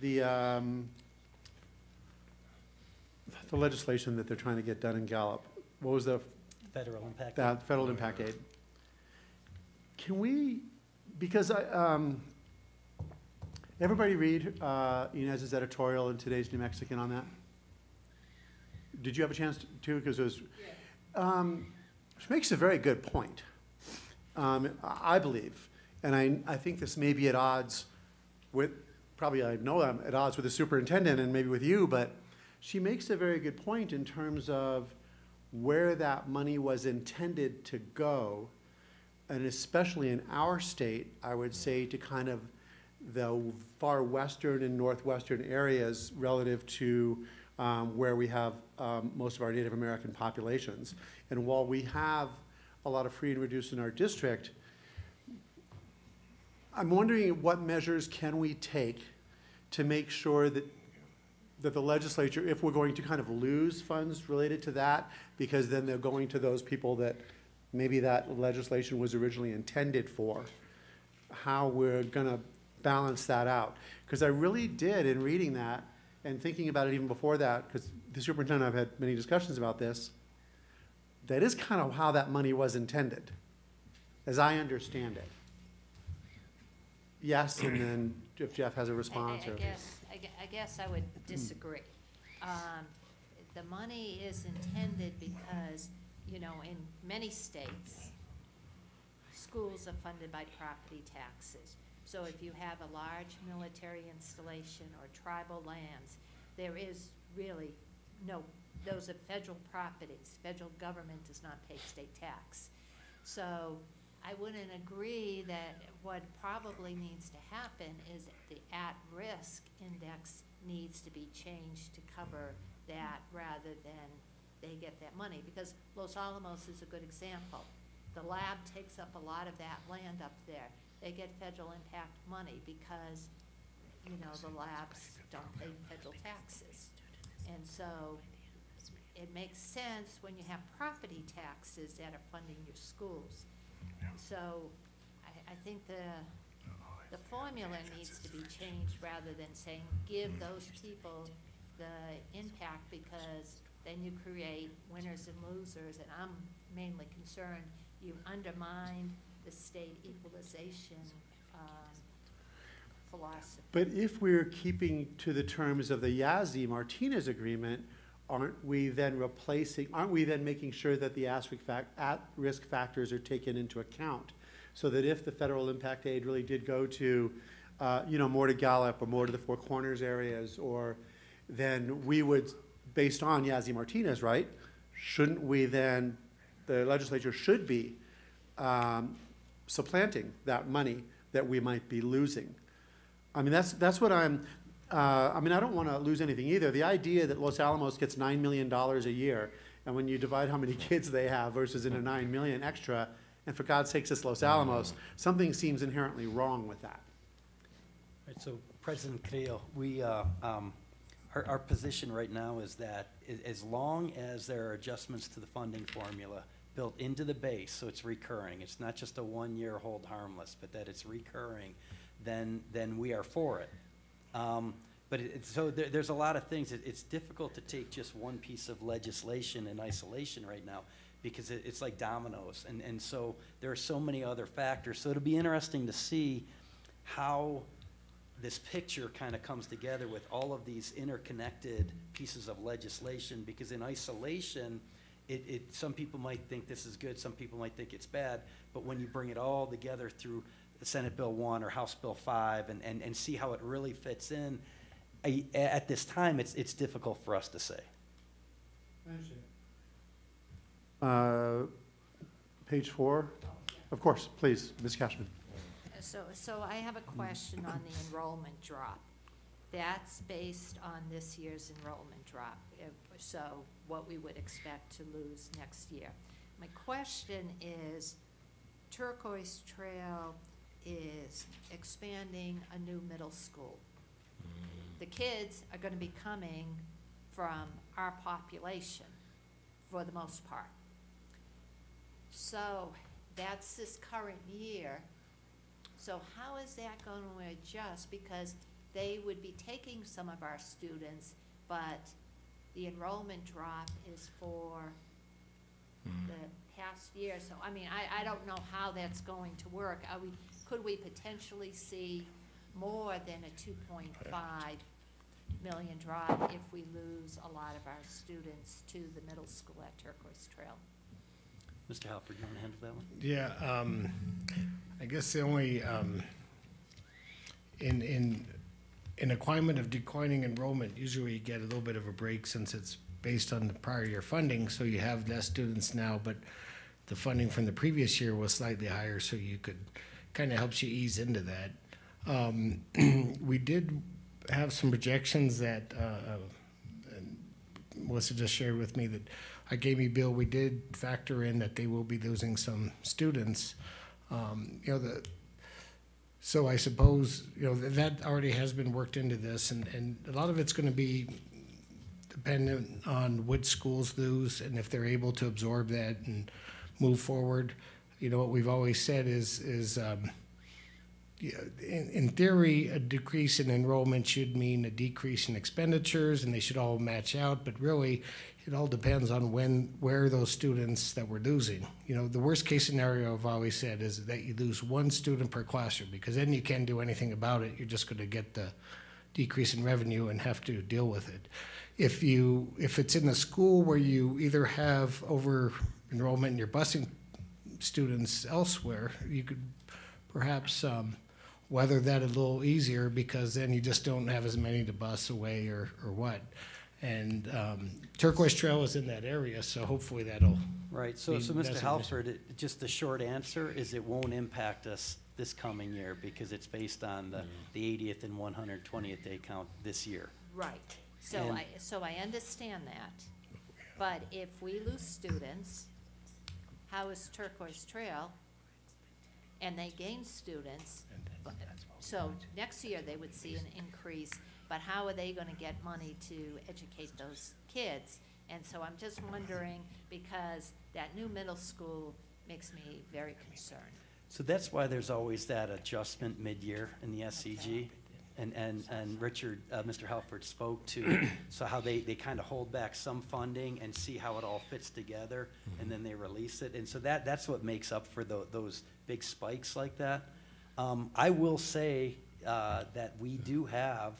the legislation that they're trying to get done in Gallup. What was the? Federal impact. Federal impact aid. Can we, because everybody read Inez's editorial in today's New Mexican on that? Did you have a chance to? Because it was, she makes a very good point. I believe, and I think this may be at odds with, probably I know I'm at odds with the superintendent and maybe with you, but she makes a very good point in terms of where that money was intended to go, and especially in our state, I would say to kind of the far western and northwestern areas relative to where we have most of our Native American populations. And while we have a lot of free and reduced in our district, I'm wondering what measures can we take to make sure that the legislature, if we're going to kind of lose funds related to that, because then they're going to those people that maybe that legislation was originally intended for, how we're gonna balance that out. Because I really did, in reading that and thinking about it even before that, because the superintendent and I've had many discussions about this, that is kind of how that money was intended, as I understand it. Yes, and then if Jeff has a response or. I guess I would disagree. The money is intended because, you know, in many states, schools are funded by property taxes. So if you have a large military installation or tribal lands, there is really those are federal properties. Federal government does not pay state tax. So I wouldn't agree that what probably needs to happen is the at-risk index needs to be changed to cover that rather than they get that money. Because Los Alamos is a good example. The lab takes up a lot of that land up there. They get federal impact money because, you know, the labs don't pay federal taxes. And so it makes sense when you have property taxes that are funding your schools. So I think the formula needs to be changed rather than saying give those people the impact, because then you create winners and losers. And I'm mainly concerned you undermine the state equalization philosophy. But if we're keeping to the terms of the Yazzie-Martinez agreement, aren't we then making sure that the at-risk factors are taken into account? So that if the federal impact aid really did go to, you know, more to Gallup or more to the Four Corners areas, or then we would, based on Yazzie-Martinez, right, shouldn't we then, the legislature should be supplanting that money that we might be losing? I mean, that's what I'm, I mean, I don't want to lose anything either. The idea that Los Alamos gets $9 million a year, and when you divide how many kids they have versus in a $9 million extra, and for God's sakes, it's Los Alamos, something seems inherently wrong with that. Right, so President Carrillo, our position right now is that as long as there are adjustments to the funding formula built into the base, so it's recurring, it's not just a one-year hold harmless, but that it's recurring, then we are for it. But But so there's a lot of things. It's difficult to take just one piece of legislation in isolation right now because it's like dominoes. And so there are so many other factors. So it'll be interesting to see how this picture kind of comes together with all of these interconnected pieces of legislation, because in isolation, some people might think this is good, some people might think it's bad, but when you bring it all together through Senate Bill 1 or House Bill 5 and see how it really fits in, at this time, it's difficult for us to say. Page 4? Of course, please, Ms. Cashman. So I have a question on the enrollment drop. That's based on this year's enrollment drop, so what we would expect to lose next year. My question is, Turquoise Trail is expanding a new middle school. The kids are gonna be coming from our population for the most part. So that's this current year. So how is that going to adjust? Because they would be taking some of our students, but the enrollment drop is for the past year. So, I mean, I don't know how that's going to work. Could we potentially see more than a 2.5 million drop if we lose a lot of our students to the middle school at Turquoise Trail? Mr. Halford, you want to handle that one? Yeah, I guess the only, in a climate of declining enrollment, usually you get a little bit of a break since it's based on the prior year funding, so you have less students now, but the funding from the previous year was slightly higher, so you could, kind of helps you ease into that. We did have some projections that, Melissa just shared with me that I gave me Bill, we did factor in that they will be losing some students. So I suppose, that already has been worked into this, and a lot of it's gonna be dependent on which schools lose and if they're able to absorb that and move forward. What we've always said is in theory, a decrease in enrollment should mean a decrease in expenditures, and they should all match out, but really, it all depends on where those students that we're losing. The worst case scenario I've always said is that you lose one student per classroom, because then you can't do anything about it. You're just gonna get the decrease in revenue and have to deal with it. If it's in a school where you either have over enrollment and you're busing students elsewhere, you could perhaps weather that a little easier, because then you just don't have as many to bus away or what. And Turquoise Trail is in that area, so hopefully that'll. Right, so Mr. Halford, just the short answer is it won't impact us this coming year because it's based on the 80th and 120th day count this year. Right, so I understand that, but if we lose students, how is Turquoise Trail, and they gain students, so next year they would see an increase, but how are they gonna get money to educate those kids? And so I'm just wondering, because that new middle school makes me very concerned. So that's why there's always that adjustment mid-year in the SCG. And Richard, Mr. Halford spoke to, so how they kind of hold back some funding and see how it all fits together, and then they release it. And so that's what makes up for those big spikes like that. I will say that we do have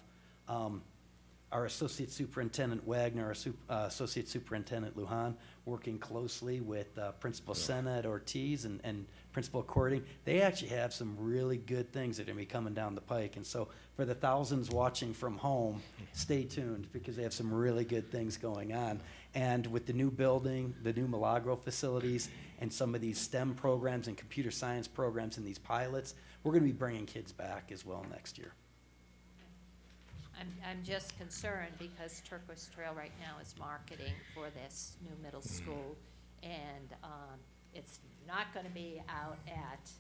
our Associate Superintendent Wagner, our Associate Superintendent Lujan, working closely with Principal Senna at Ortiz and Principal Courting. They actually have some really good things that are going to be coming down the pike. And so for the thousands watching from home, stay tuned, because they have some really good things going on. And with the new building, the new Milagro facilities, and some of these STEM programs and computer science programs and these pilots, we're going to be bringing kids back as well next year. I'm just concerned because Turquoise Trail right now is marketing for this new middle school, and it's not gonna be out at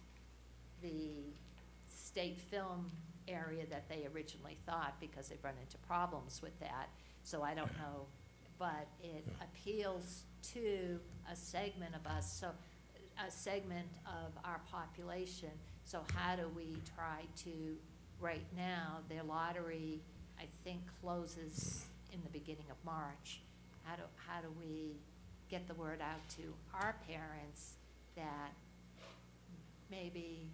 the state film area that they originally thought, because they've run into problems with that, so I don't know. But it appeals to a segment of us, so a segment of our population. So how do we try to, right now, their lottery I think closes in the beginning of March. How do we get the word out to our parents that maybe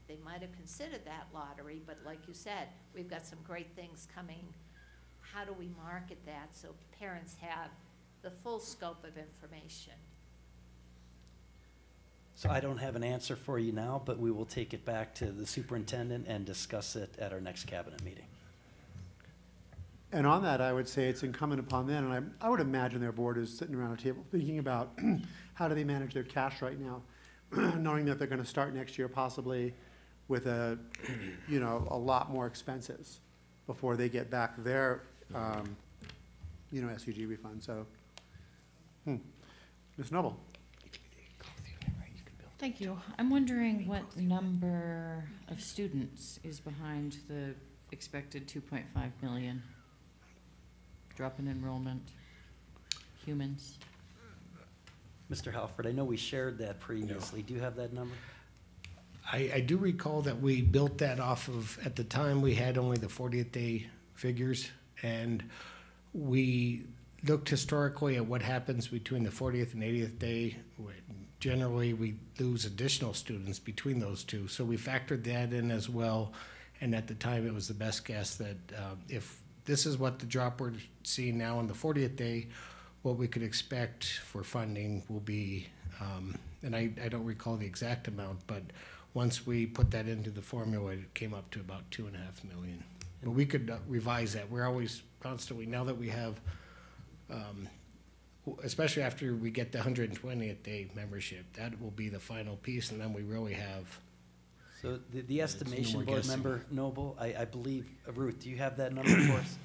they might have considered that lottery, but like you said, we've got some great things coming. How do we market that so parents have the full scope of information? So I don't have an answer for you now, but we will take it back to the superintendent and discuss it at our next cabinet meeting. And on that, I would say it's incumbent upon them, and I would imagine their board is sitting around a table thinking about how do they manage their cash right now, knowing that they're gonna start next year possibly with a lot more expenses before they get back their, SUG refund, so. Ms. Noble? Thank you. I'm wondering what number of students is behind the expected 2.5 million drop in enrollment, humans? Mr. Halford, I know we shared that previously. Do you have that number? I do recall that we built that off of, at the time, we had only the 40th day figures, and we looked historically at what happens between the 40th and 80th day. Generally, we lose additional students between those two, so we factored that in as well, and at the time, it was the best guess that if this is what the drop we're seeing now on the 40th day, what we could expect for funding will be, and I don't recall the exact amount, but once we put that into the formula, it came up to about 2.5 million. But we could revise that. We're always constantly, now that we have, especially after we get the 120th day membership, that will be the final piece, and then we really have. So the estimation, more board guessing. member Noble, I believe, Ruth, do you have that number for us?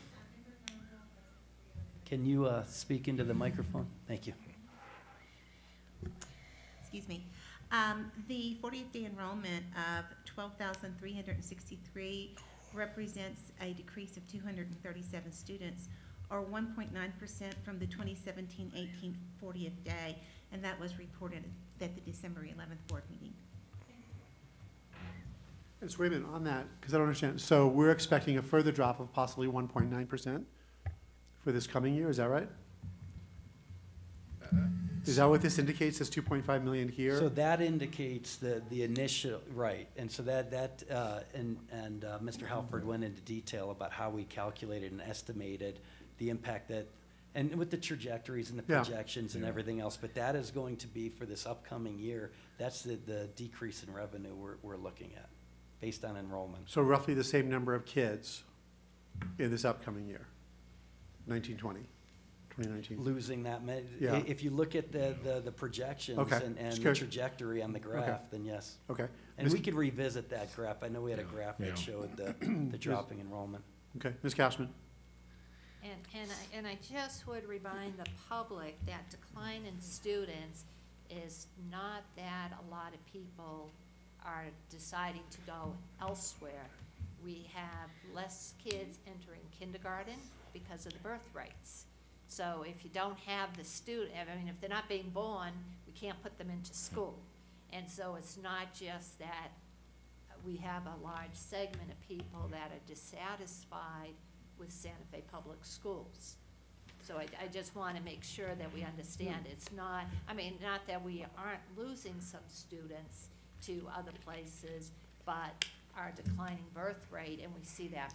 Can you speak into the microphone? Thank you. Excuse me. The 40th day enrollment of 12,363 represents a decrease of 237 students, or 1.9% from the 2017-18 40th day, and that was reported at the December 11th board meeting. So wait a minute, on that, because I don't understand. So we're expecting a further drop of possibly 1.9% for this coming year, is that right? Is that what this indicates, this 2.5 million here? So that indicates the initial, right, and so Mr. Halford went into detail about how we calculated and estimated the impact that, and with the trajectories and the Yeah. projections and everything else, but that is going to be for this upcoming year, that's the decrease in revenue we're looking at, based on enrollment. So roughly the same number of kids in this upcoming year, 2019. Losing that many, Yeah. if you look at the projections Okay. and Just the curious. trajectory on the graph, then yes. Okay. And Ms. we could revisit that graph. I know we had a graph Yeah. that showed the dropping enrollment. Okay, Ms. Cashman? And I just would remind the public that decline in students is not that a lot of people are deciding to go elsewhere. We have less kids entering kindergarten because of the birth rates. So if you don't have the student, I mean, if they're not being born, we can't put them into school. And so it's not just that we have a large segment of people that are dissatisfied with Santa Fe Public Schools. So I just want to make sure that we understand it's not, I mean, not that we aren't losing some students to other places, but our declining birth rate, and we see that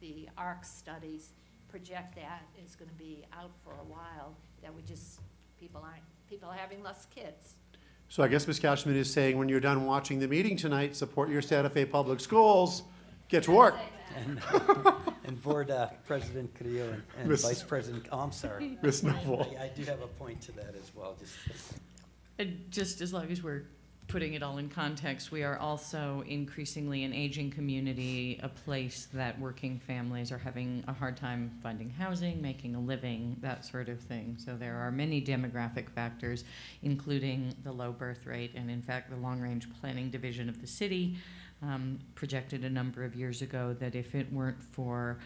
the ARC studies project that is going to be out for a while, that people are having less kids. So I guess Ms. Cashman is saying when you're done watching the meeting tonight, support your Santa Fe Public Schools, get to work. And Board President Carrillo and Miss- Vice President, oh, I'm sorry. Ms. Noble? I do have a point to that as well, Just as long as we're putting it all in context, we are also increasingly an aging community, a place that working families are having a hard time finding housing, making a living, that sort of thing. So there are many demographic factors, including the low birth rate. And in fact, the long-range planning division of the city projected a number of years ago that if it weren't for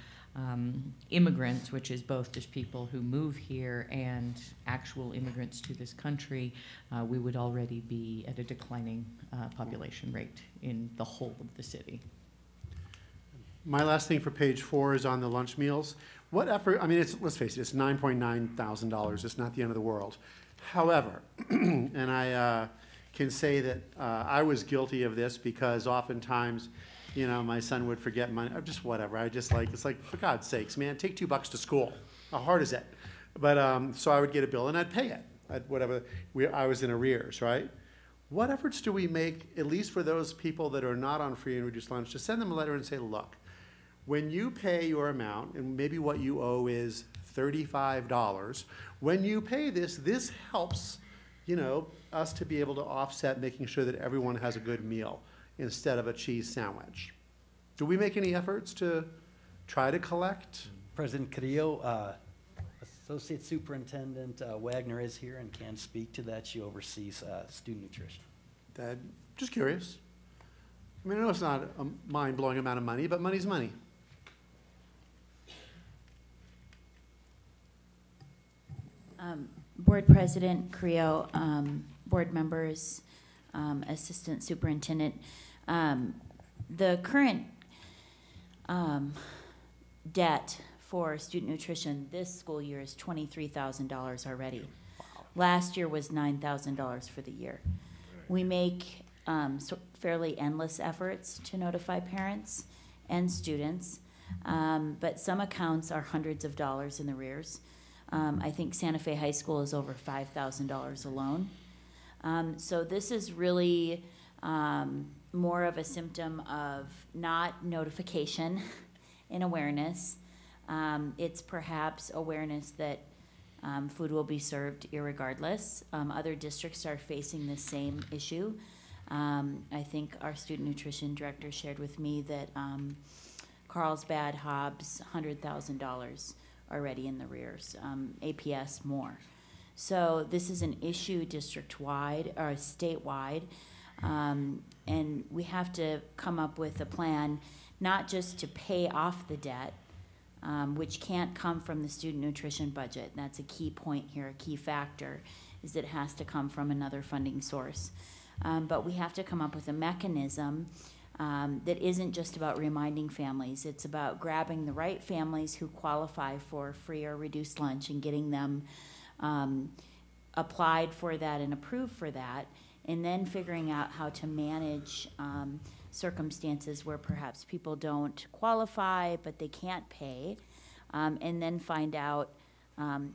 immigrants, which is both just people who move here and actual immigrants to this country, we would already be at a declining population rate in the whole of the city. My last thing for page 4 is on the lunch meals. What effort, I mean, let's face it, it's $9.9 thousand. It's not the end of the world. However, and I can say that I was guilty of this because oftentimes, you know, my son would forget money, or just whatever. It's like, for God's sakes, man, take $2 to school. How hard is it? But, so I would get a bill and I'd pay it at whatever, I was in arrears, right? What efforts do we make, at least for those people that are not on free and reduced lunch, to send them a letter and say, look, when you pay your amount, and maybe what you owe is $35, when you pay this, this helps, you know, us to be able to offset making sure that everyone has a good meal instead of a cheese sandwich. Do we make any efforts to try to collect? President Carrillo, Associate Superintendent Wagner is here and can speak to that. She oversees student nutrition. Just curious. I mean, I know it's not a mind-blowing amount of money, but money's money. Board President Creo, board members, Assistant Superintendent, the current debt for student nutrition this school year is $23,000 already. Wow. Last year was $9,000 for the year. We make fairly endless efforts to notify parents and students, but some accounts are hundreds of dollars in arrears. I think Santa Fe High School is over $5,000 alone. So this is really more of a symptom of not notification and awareness. It's perhaps awareness that food will be served irregardless. Other districts are facing the same issue. I think our student nutrition director shared with me that Carlsbad, Hobbs, $100,000 already in the rears, APS more. So this is an issue district-wide or statewide, and we have to come up with a plan not just to pay off the debt, which can't come from the student nutrition budget. That's a key point here, a key factor, is that it has to come from another funding source. But we have to come up with a mechanism that isn't just about reminding families. It's about grabbing the right families who qualify for free or reduced lunch and getting them applied for that and approved for that, and then figuring out how to manage circumstances where perhaps people don't qualify but they can't pay, and then find out,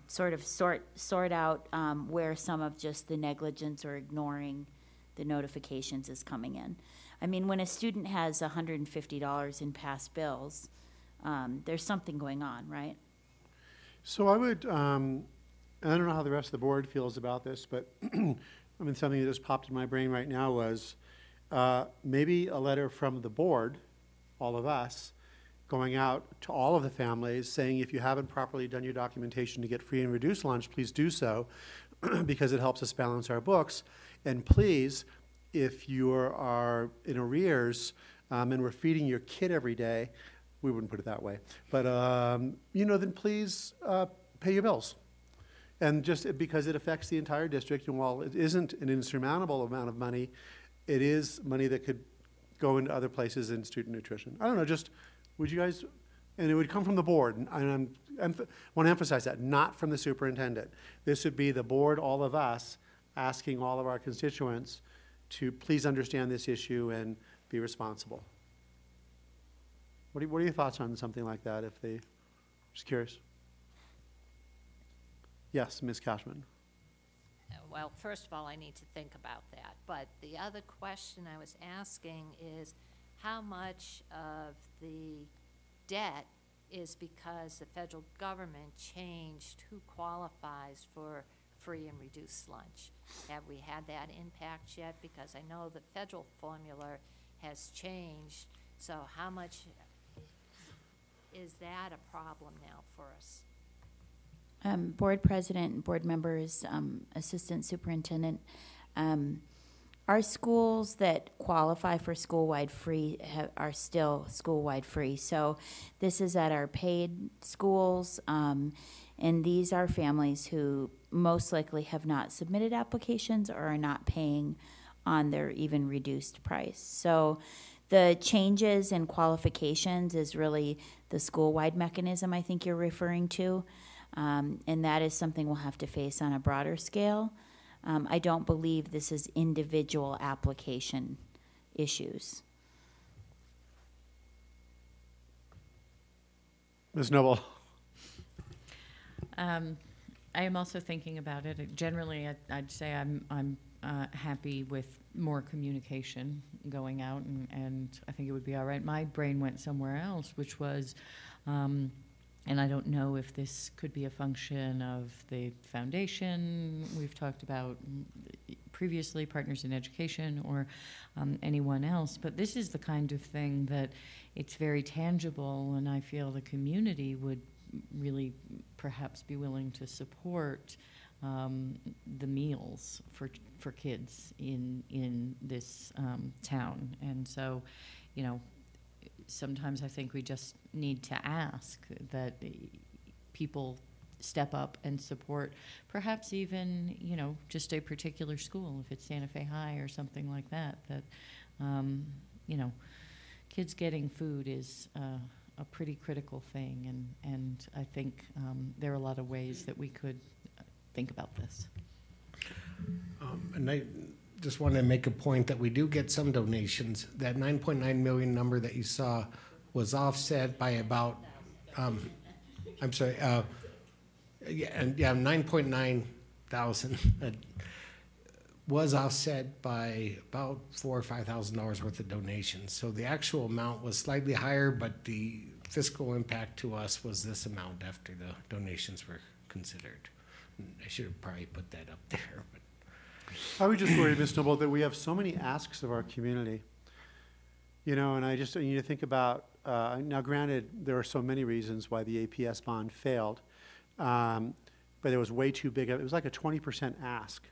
sort out where some of just the negligence or ignoring the notifications is coming in. I mean, when a student has $150 in past bills, there's something going on, right? So I would, and I don't know how the rest of the board feels about this, but I mean, something that just popped in my brain right now was maybe a letter from the board, all of us, going out to all of the families saying, if you haven't properly done your documentation to get free and reduced lunch, please do so, because it helps us balance our books. And please, if you are in arrears and we're feeding your kid every day, we wouldn't put it that way, but you know, then please pay your bills. And just because it affects the entire district, and while it isn't an insurmountable amount of money, it is money that could go into other places in student nutrition. I don't know, just, would you guys, and it would come from the board, and I want to emphasize that, not from the superintendent. This would be the board, all of us, asking all of our constituents to please understand this issue and be responsible. What are your thoughts on something like that, if they, just curious? Yes, Ms. Cashman. Well, first of all, I need to think about that. But the other question I was asking is how much of the debt is because the federal government changed who qualifies for free and reduced lunch? Have we had that impact yet? Because I know the federal formula has changed. So how much is that a problem now for us? Board President, board members, Assistant Superintendent, our schools that qualify for school-wide free are still school-wide free. So this is at our paid schools, and these are families who most likely have not submitted applications or are not paying on their even reduced price. So The changes in qualifications is really the school-wide mechanism I think you're referring to. And that is something we'll have to face on a broader scale. I don't believe this is individual application issues. Ms. Noble? I am also thinking about it. Generally, I'd say I'm happy with more communication going out, and I think it would be all right. My brain went somewhere else, which was, and I don't know if this could be a function of the foundation we've talked about previously, Partners in Education, or anyone else, but this is the kind of thing that it's very tangible, and I feel the community would really perhaps be willing to support the meals for kids in this town. And so, you know, sometimes I think we just need to ask that people step up and support, perhaps even, you know, just a particular school, if it's Santa Fe High or something like that, that, you know, kids getting food is a pretty critical thing, and I think there are a lot of ways that we could think about this. And I just want to make a point that we do get some donations. That 9.9 million number that you saw was offset by about, I'm sorry, 9.9 thousand was offset by about $4,000 or $5,000 worth of donations. So the actual amount was slightly higher, but the fiscal impact to us was this amount after the donations were considered. I should have probably put that up there. But I would just worry, Ms. Noble, that we have so many asks of our community. You know, and I just need to think about, now granted, there are so many reasons why the APS bond failed, but it was way too big. It was like a 20% ask.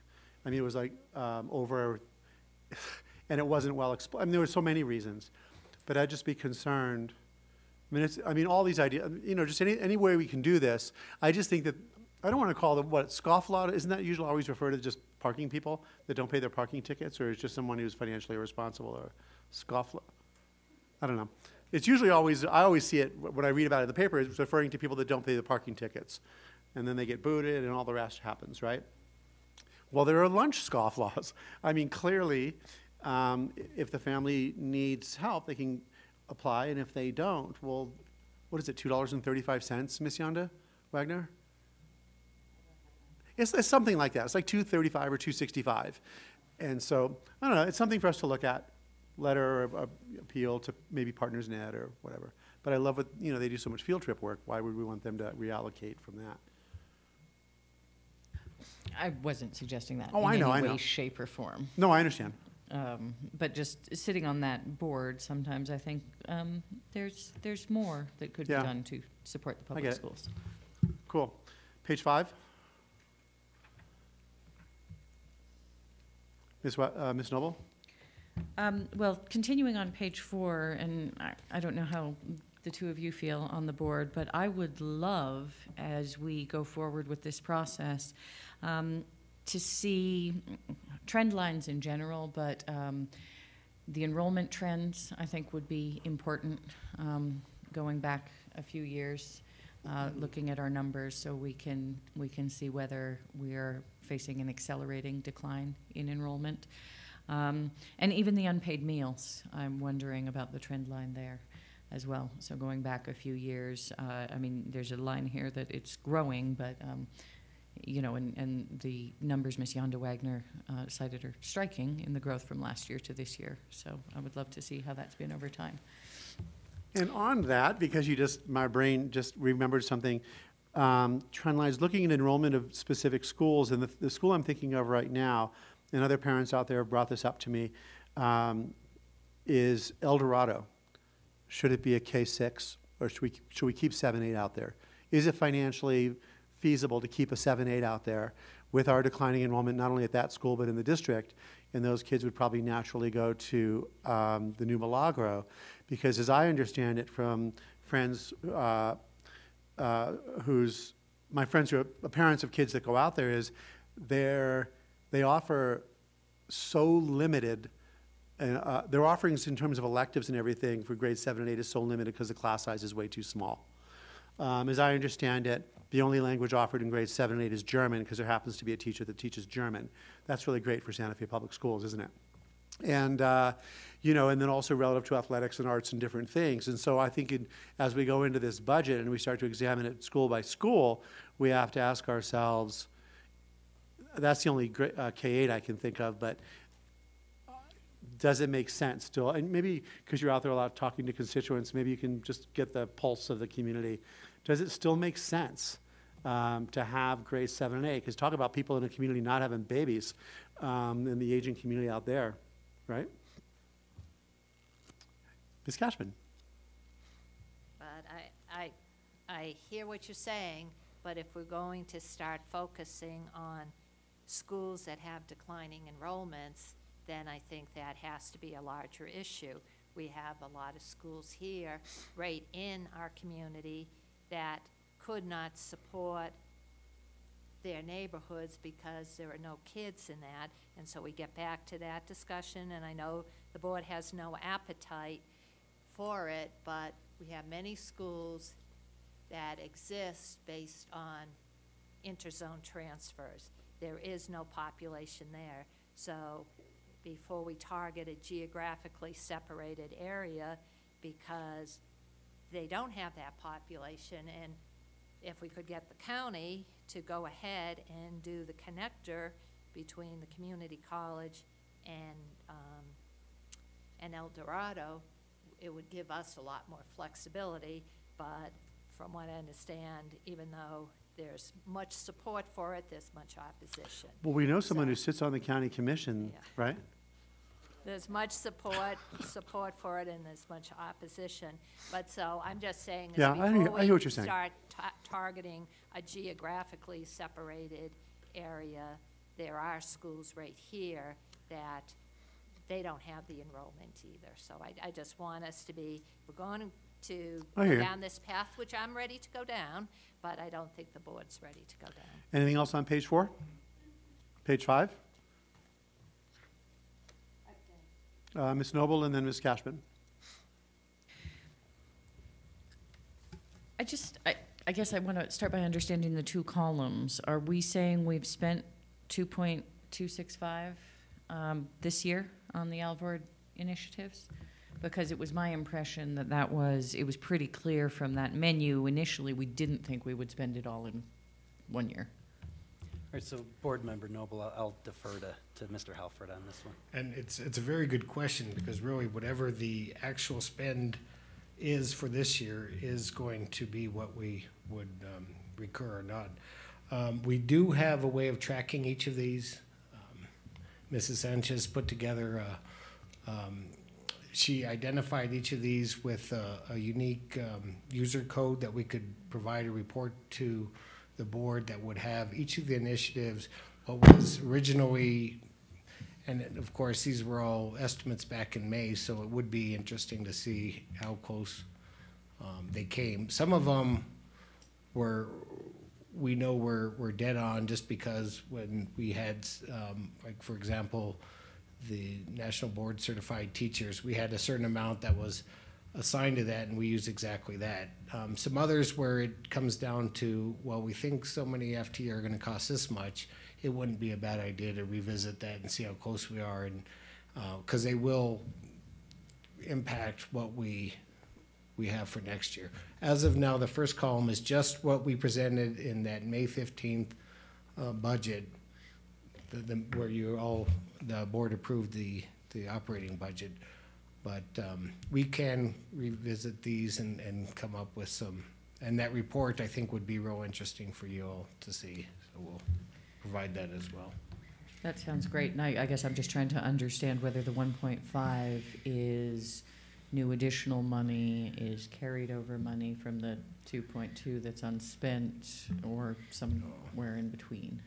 I mean, it was like over, and it wasn't well explained. I mean, there were so many reasons, but I'd just be concerned. I mean, all these ideas, you know, just any way we can do this. I just think that, I don't want to call them, what, scofflaw? Isn't that usually always referred to just parking people that don't pay their parking tickets, or is just someone who's financially irresponsible, or scofflaw? I don't know. It's usually always, I always see it, when I read about it in the paper, it's referring to people that don't pay the parking tickets. And then they get booted and all the rest happens, right? Well, there are lunch scofflaws. I mean, clearly, if the family needs help, they can apply, and if they don't, well, what is it, $2.35, Ms. Yonda Wagner? It's something like that. It's like $2.35 or $2.65. And so, I don't know, it's something for us to look at, letter or appeal to maybe Partners Net or whatever. But I love what, you know, they do so much field trip work. Why would we want them to reallocate from that? I wasn't suggesting that Oh, in I any know. way, shape, or form. No, I understand. But just sitting on that board, sometimes I think there's more that could Yeah. be done to support the I public get it. schools. Cool. Page 5. Ms. Noble? Well, continuing on page 4, and I don't know how the two of you feel on the board, but I would love, as we go forward with this process, to see trend lines in general, but the enrollment trends, I think, would be important, going back a few years, looking at our numbers so we can see whether we are facing an accelerating decline in enrollment. And even the unpaid meals, I'm wondering about the trend line there as well. So going back a few years, I mean, there's a line here that it's growing, but, you know, and the numbers Ms. Yonda Wagner cited are striking in the growth from last year to this year. So I would love to see how that's been over time. And on that, because my brain just remembered something, trend lines, looking at enrollment of specific schools, and the school I'm thinking of right now, and other parents out there have brought this up to me, is El Dorado. Should it be a K-6, or should we keep 7-8 out there? Is it financially feasible to keep a 7-8 out there with our declining enrollment, not only at that school, but in the district? And those kids would probably naturally go to the New Milagro, because as I understand it from friends my friends who are parents of kids that go out there, is they offer so limited And their offerings in terms of electives and everything for grades 7 and 8 is so limited because the class size is way too small. As I understand it, the only language offered in grades 7 and 8 is German because there happens to be a teacher that teaches German. That's really great for Santa Fe Public Schools, isn't it? And, you know, and then also relative to athletics and arts and different things. And so I think as we go into this budget and we start to examine it school by school, we have to ask ourselves, that's the only K-8 I can think of, but does it make sense still? And maybe because you're out there a lot talking to constituents, maybe you can just get the pulse of the community. Does it still make sense to have grades 7 and 8? Because talk about people in a community not having babies in the aging community out there, right? Ms. Cashman. But I hear what you're saying, but if we're going to start focusing on schools that have declining enrollments, then I think that has to be a larger issue. We have a lot of schools here, right in our community, that could not support their neighborhoods because there are no kids in that. And so we get back to that discussion, and I know the board has no appetite for it, but we have many schools that exist based on interzone transfers. There is no population there. So before we target a geographically separated area, because they don't have that population, and if we could get the county to go ahead and do the connector between the community college and El Dorado, it would give us a lot more flexibility. But from what I understand, even though there's much support for it, there's much opposition. Well, we know someone who sits on the county commission, Yeah. right? There's much support for it, and there's much opposition. But so I'm just saying, is Yeah, I hear before what you're we saying. start targeting a geographically separated area, there are schools right here that they don't have the enrollment either. So I just want us to be, we're going to I go hear you. down this path, which I'm ready to go down, but I don't think the board's ready to go down. Anything else on page 4? Page 5? Ms. Noble and then Ms. Cashman. I guess I want to start by understanding the two columns. Are we saying we've spent 2.265 this year on the Alvord initiatives? Because it was my impression that it was pretty clear from that menu initially, we didn't think we would spend it all in 1 year. All right, so Board Member Noble, I'll defer to Mr. Halford on this one. And it's a very good question, because really whatever the actual spend is for this year is going to be what we would recur or not. We do have a way of tracking each of these. Mrs. Sanchez put together she identified each of these with a unique user code that we could provide a report to the board that would have each of the initiatives, what was originally, and of course, these were all estimates back in May, so it would be interesting to see how close they came. Some of them we know we're dead on, just because when we had, like for example, the National Board Certified Teachers, we had a certain amount that was assigned to that, and we used exactly that. Some others where it comes down to, well, we think so many FT are gonna cost this much, it wouldn't be a bad idea to revisit that and see how close we are, and, cause they will impact what we have for next year. As of now, the first column is just what we presented in that May 15th budget, where the board approved the operating budget. But we can revisit these and come up with some, and that report, I think, would be real interesting for you all to see. So we'll provide that as well. That sounds great. And I guess I'm just trying to understand whether the 1.5 is new additional money, is carried over money from the 2.2 that's unspent, or somewhere in between.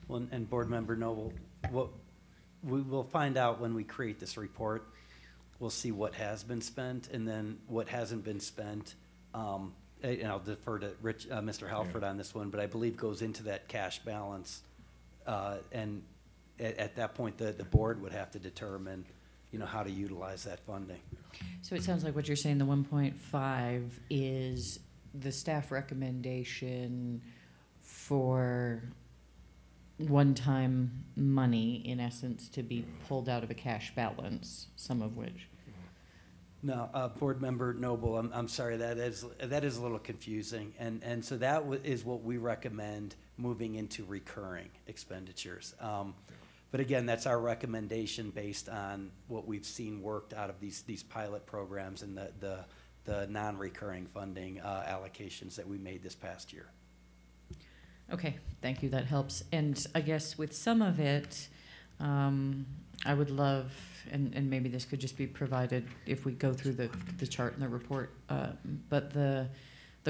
Well, and Board Member Noble, what we will find out when we create this report. We'll see what has been spent, and then what hasn't been spent. And I'll defer to Mr. Halford on this one, but I believe goes into that cash balance. And at that point, the board would have to determine how to utilize that funding. So it sounds like what you're saying, the 1.5 is the staff recommendation for one-time money, in essence, to be pulled out of a cash balance, some of which. No, Board Member Noble, I'm sorry, that is a little confusing. And so that is what we recommend moving into recurring expenditures. But again, that's our recommendation based on what we've seen worked out of these pilot programs and the non-recurring funding allocations that we made this past year. Okay, thank you, that helps. And I guess with some of it, I would love, and maybe this could just be provided if we go through the chart in the report, but the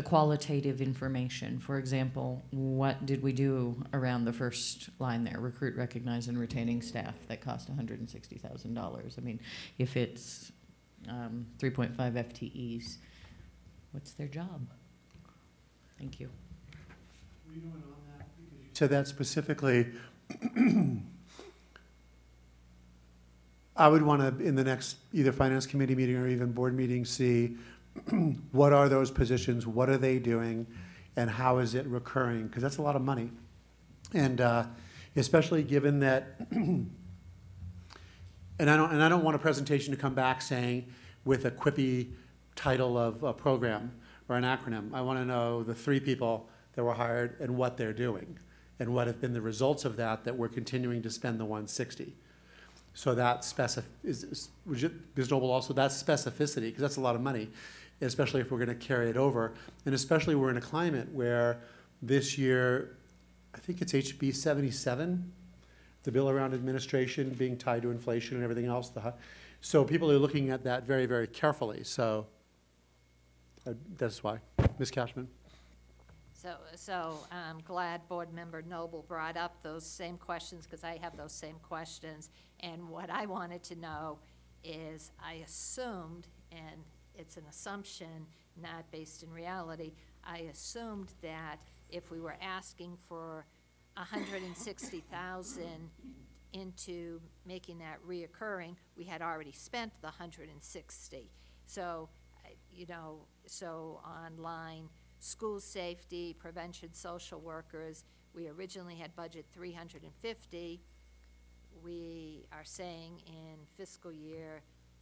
qualitative information. For example, what did we do around the first line there, recruit, recognize, and retaining staff, that cost $160,000? I mean, if it's 3.5 FTEs, what's their job? Thank you. So that specifically, I would want to, in the next either finance committee meeting or even board meeting, see what are those positions, what are they doing, and how is it recurring? Because that's a lot of money. And especially given that, and I don't want a presentation to come back saying with a quippy title of a program or an acronym. I want to know the 3 people that were hired and what they're doing and what have been the results of that we're continuing to spend the 160. So that Ms. Noble, also that's specificity, because that's a lot of money, especially if we're going to carry it over. And especially we're in a climate where this year, I think it's HB 77, the bill around administration being tied to inflation and everything else. So people are looking at that very, very carefully. So that's why. Ms. Cashman. So I'm glad Board Member Noble brought up those same questions, because I have those same questions. And what I wanted to know is, I assumed, and it's an assumption not based in reality, I assumed that if we were asking for 160,000 into making that reoccurring, we had already spent the 160. So, so on line school safety, prevention, social workers, we originally had budget 350. We are saying in fiscal year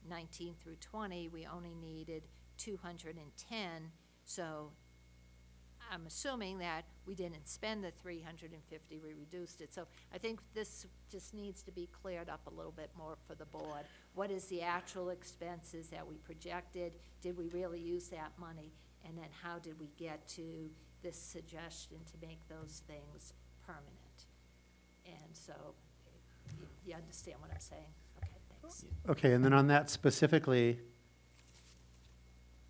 19 through 20, we only needed 210. So I'm assuming that we didn't spend the 350, we reduced it. So I think this just needs to be cleared up a little bit more for the board. What is the actual expenses that we projected? Did we really use that money? And then how did we get to this suggestion to make those things permanent? And so you understand what I'm saying? Okay, thanks. Okay, and then on that specifically,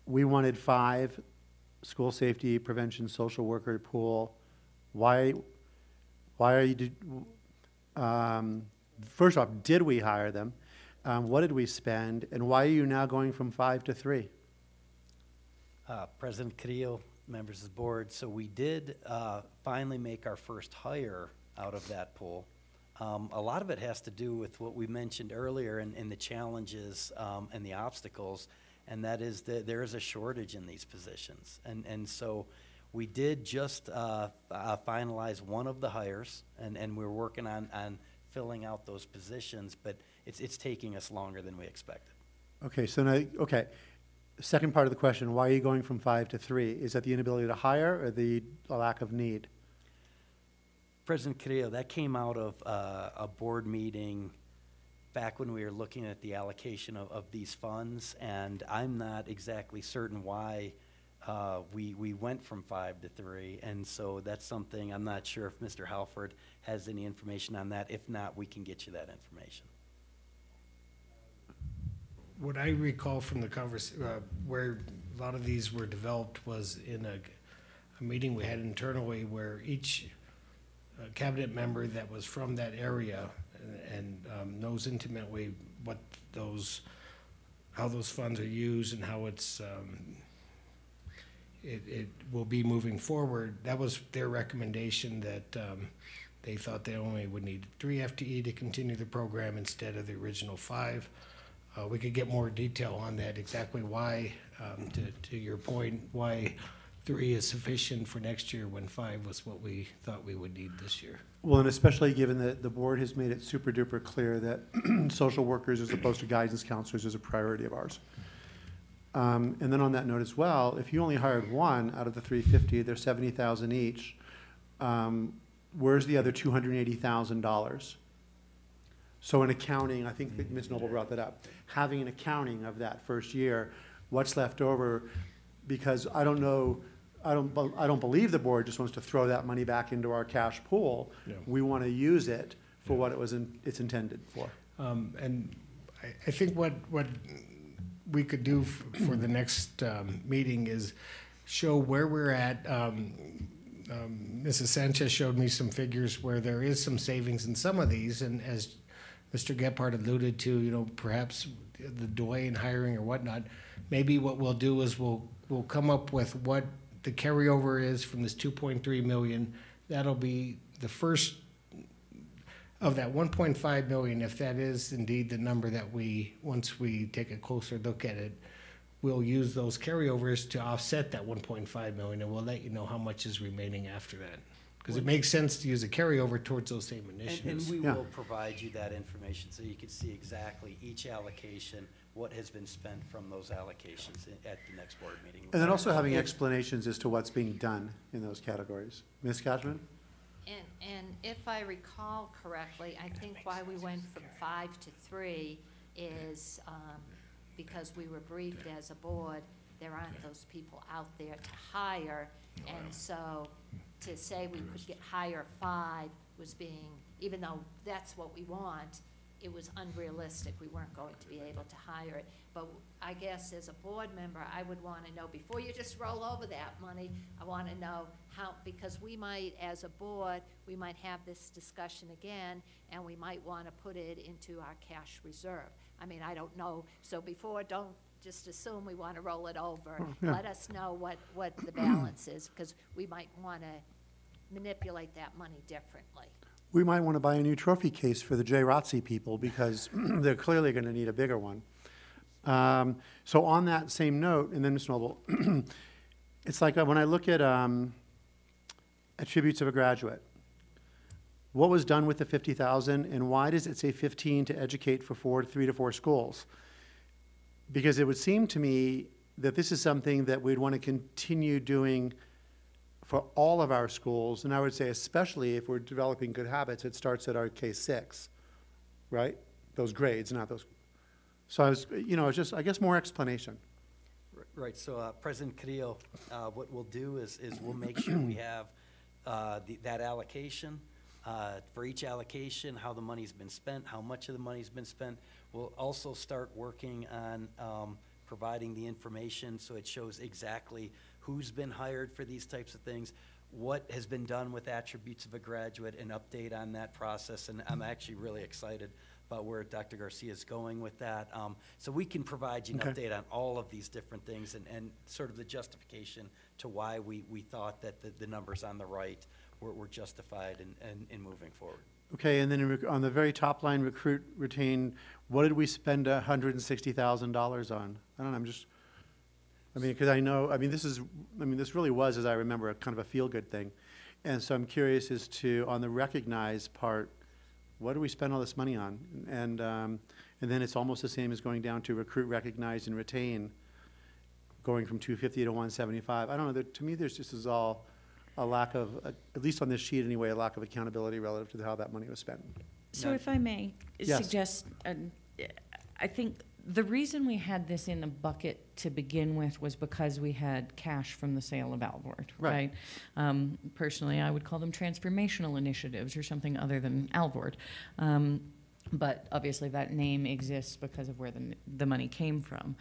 we wanted 5 school safety, prevention, social worker pool. Why are you, first off, did we hire them? What did we spend? And why are you now going from 5 to 3? President Carrillo, members of the board, so we did finally make our first hire out of that pool. A lot of it has to do with what we mentioned earlier in the challenges and the obstacles, and that is that there is a shortage in these positions. And so we did just finalize one of the hires, and we're working on filling out those positions, but it's taking us longer than we expected. Okay, so now, okay. Second part of the question, why are you going from 5 to 3? Is that the inability to hire or the lack of need? President Carrillo, that came out of a board meeting back when we were looking at the allocation of these funds, and I'm not exactly certain why we went from 5 to 3, and so that's something, I'm not sure if Mr. Halford has any information on that. If not, we can get you that information. What I recall from the where a lot of these were developed was in a meeting we had internally where each cabinet member that was from that area and knows intimately how those funds are used and how it will be moving forward. That was their recommendation, that they thought they only would need 3 FTE to continue the program instead of the original 5. we could get more detail on that, exactly why, to your point, why 3 is sufficient for next year when 5 was what we thought we would need this year. Well, and especially given that the board has made it super duper clear that social workers as opposed to guidance counselors is a priority of ours. And then on that note as well, if you only hired 1 out of the 350, they're 70,000 each. Where's the other $280,000? So in accounting, I think that Ms. Noble brought that up, having an accounting of that first year, what's left over, because I don't know, I don't believe the board just wants to throw that money back into our cash pool. Yeah. We want to use it for what it's intended for. And I think what we could do for the next meeting is show where we're at. Mrs. Sanchez showed me some figures where there is some savings in some of these, and as Mr. Gephardt alluded to, you know, perhaps the delay in hiring or whatnot, maybe what we'll do is we'll come up with what the carryover is from this 2.3 million. That'll be the first of that 1.5 million, if that is indeed the number that once we take a closer look at it, we'll use those carryovers to offset that 1.5 million, and we'll let you know how much is remaining after that. Because it makes sense to use a carryover towards those same initiatives. And we Yeah. will provide you that information so you can see exactly each allocation, what has been spent from those allocations at the next board meeting. And then also having explanations as to what's being done in those categories. Ms. Cashman? And if I recall correctly, I think why we went from 5 to 3 is because we were briefed as a board, there aren't those people out there to hire. And so to say we could hire 5 was being, even though that's what we want, it was unrealistic. We weren't going to be able to hire it. But I guess as a board member, I would want to know, before you just roll over that money, I want to know how, because we might, as a board, we might have this discussion again, and we might want to put it into our cash reserve. I mean, I don't know. So before, don't just assume we want to roll it over. yeah. Let us know what the balance is, because we might want to manipulate that money differently. We might want to buy a new trophy case for the J. Rotzi people because they're clearly going to need a bigger one. So on that same note, and then Ms. Noble, it's like when I look at attributes of a graduate, what was done with the 50,000 and why does it say 15 to educate for 3 to 4 schools? Because it would seem to me that this is something that we'd want to continue doing for all of our schools, and I would say especially if we're developing good habits, it starts at our K-6, right? Those grades, not those. So I was, you know, it's just, I guess, more explanation. Right, so President Carrillo, what we'll do is we'll make sure we have that allocation, for each allocation, how the money's been spent, how much of the money's been spent. We'll also start working on providing the information so it shows exactly who's been hired for these types of things, what has been done with attributes of a graduate, an update on that process, and I'm actually really excited about where Dr. Garcia is going with that. So we can provide you an Okay. update on all of these different things and sort of the justification to why we thought that the numbers on the right were justified in moving forward. Okay, and then on the very top line, recruit, retain, what did we spend $160,000 on? I don't know, because I know, this really was, as I remember, a kind of a feel-good thing. And so I'm curious as to, on the recognize part, what do we spend all this money on? And then it's almost the same as going down to recruit, recognize, and retain, going from 250 to 175. I don't know, to me, there's just is all a lack of, at least on this sheet anyway, a lack of accountability relative to how that money was spent. So if I may Yes. suggest, I think the reason we had this in a bucket to begin with was because we had cash from the sale of Alvord, Right. right? Personally, I would call them transformational initiatives or something other than Alvord. But obviously that name exists because of where the money came from.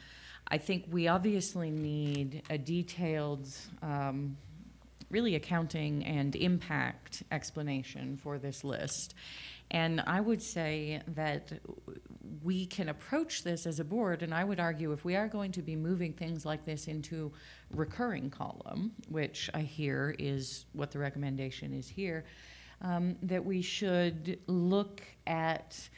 I think we obviously need a detailed, really accounting and impact explanation for this list. And I would say that we can approach this as a board, and I would argue if we are going to be moving things like this into recurring column, which I hear is what the recommendation is here, that we should look at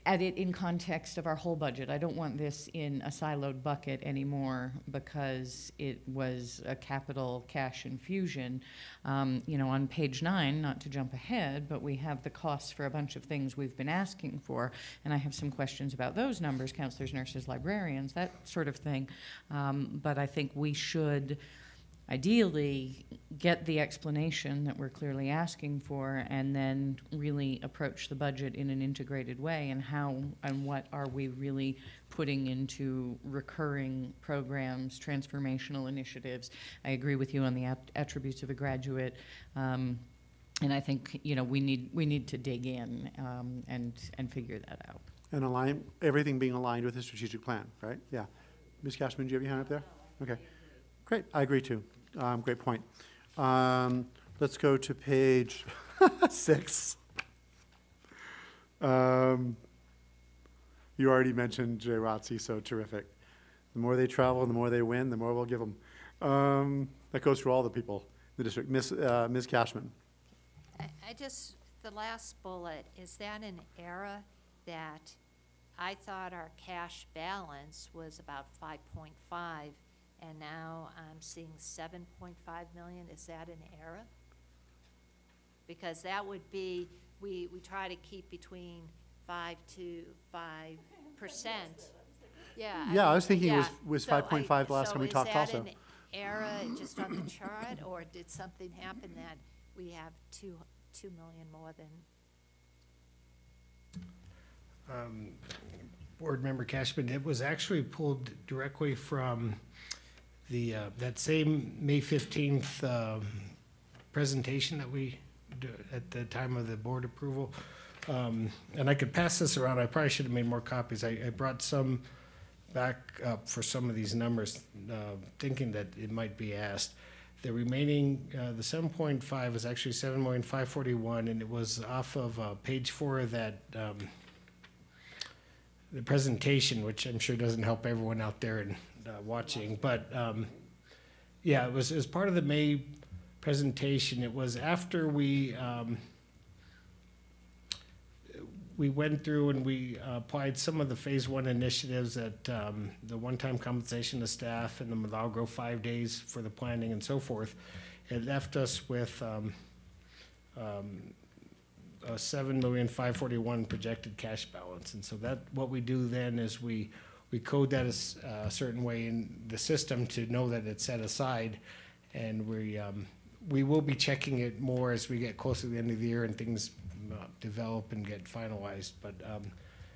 at it in context of our whole budget. I don't want this in a siloed bucket anymore because it was a capital cash infusion. You know, on page 9, not to jump ahead, but we have the costs for a bunch of things we've been asking for, and I have some questions about those numbers, counselors, nurses, librarians, that sort of thing. But I think we should ideally get the explanation that we're clearly asking for and then really approach the budget in an integrated way, and how and what are we really putting into recurring programs, transformational initiatives. I agree with you on the attributes of a graduate, and I think, you know, we need to dig in and figure that out. And align, everything being aligned with the strategic plan, right? Yeah. Ms. Cashman, do you have your hand up there? Okay. Great, I agree too. Great point. Let's go to page 6. You already mentioned Jay Rotzi, so terrific. The more they travel and the more they win, the more we'll give them. That goes for all the people in the district. Ms. Cashman. I just, the last bullet, is that an error that I thought our cash balance was about 5.5, and now I'm seeing 7.5 million? Is that an error? Because that would be, we try to keep between 5 to 5%. Yeah. Yeah, I was thinking yeah. it was So 5.5 the last time we talked also. So is that an error just on the chart, or did something happen that we have 2 million more than? Board Member Cashman, it was actually pulled directly from the, that same May 15th presentation that we did at the time of the board approval. And I could pass this around. I probably should have made more copies. I brought some back up for some of these numbers, thinking that it might be asked. The remaining, the 7.5 is actually 7,541,000, and it was off of page 4 of that the presentation, which I'm sure doesn't help everyone out there and watching. But yeah, it was part of the May presentation. It was after we went through and we applied some of the phase 1 initiatives, that the one-time compensation of staff and the Milagro 5 days for the planning and so forth. It left us with a 7,541,000 projected cash balance. And so that, what we do then is we code that a certain way in the system to know that it's set aside, and we will be checking it more as we get closer to the end of the year and things develop and get finalized. But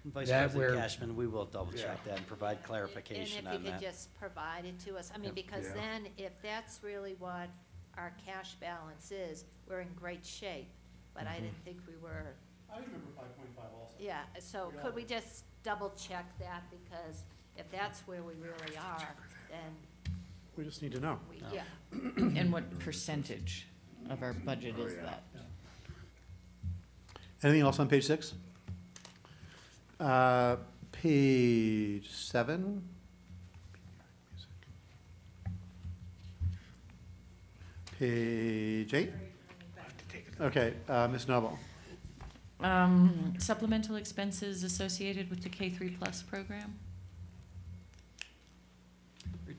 Vice that President Cashman, we will double check that and provide clarification And on if you that. could just provide it to us, I mean, because Yeah. then if that's really what our cash balance is, we're in great shape. But I didn't think we were, I remember 5.5 also. yeah, so could we just double check that? Because if that's where we really are, then We just need to know. we, yeah. And what percentage of our budget is that? Anything else on page 6? Page 7. Page 8. Okay, Ms. Noble. Supplemental expenses associated with the K3 Plus program?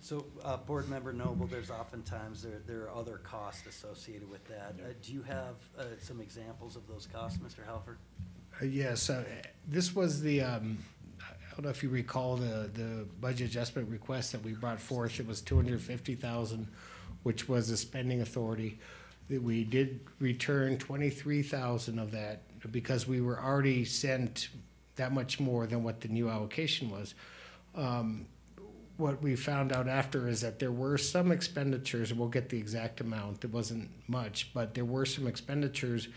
So, Board Member Noble, there's oftentimes, there are other costs associated with that. Do you have some examples of those costs, Mr. Halford? yes, this was the, I don't know if you recall the budget adjustment request that we brought forth. It was 250,000, which was the spending authority. That we did return 23,000 of that because we were already sent that much more than what the new allocation was. What we found out after is that there were some expenditures, and we'll get the exact amount, it wasn't much, but there were some expenditures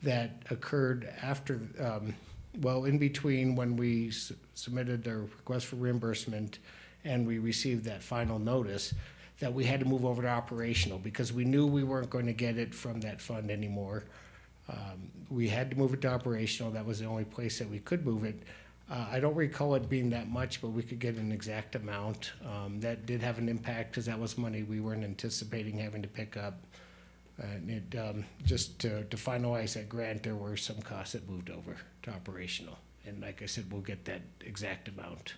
that occurred after, well, in between when we submitted the request for reimbursement and we received that final notice, that we had to move over to operational because we knew we weren't going to get it from that fund anymore. We had to move it to operational. That was the only place that we could move it. I don't recall it being that much, but we could get an exact amount. That did have an impact because that was money we weren't anticipating having to pick up. And it, just to finalize that grant, there were some costs that moved over to operational. And like I said, we'll get that exact amount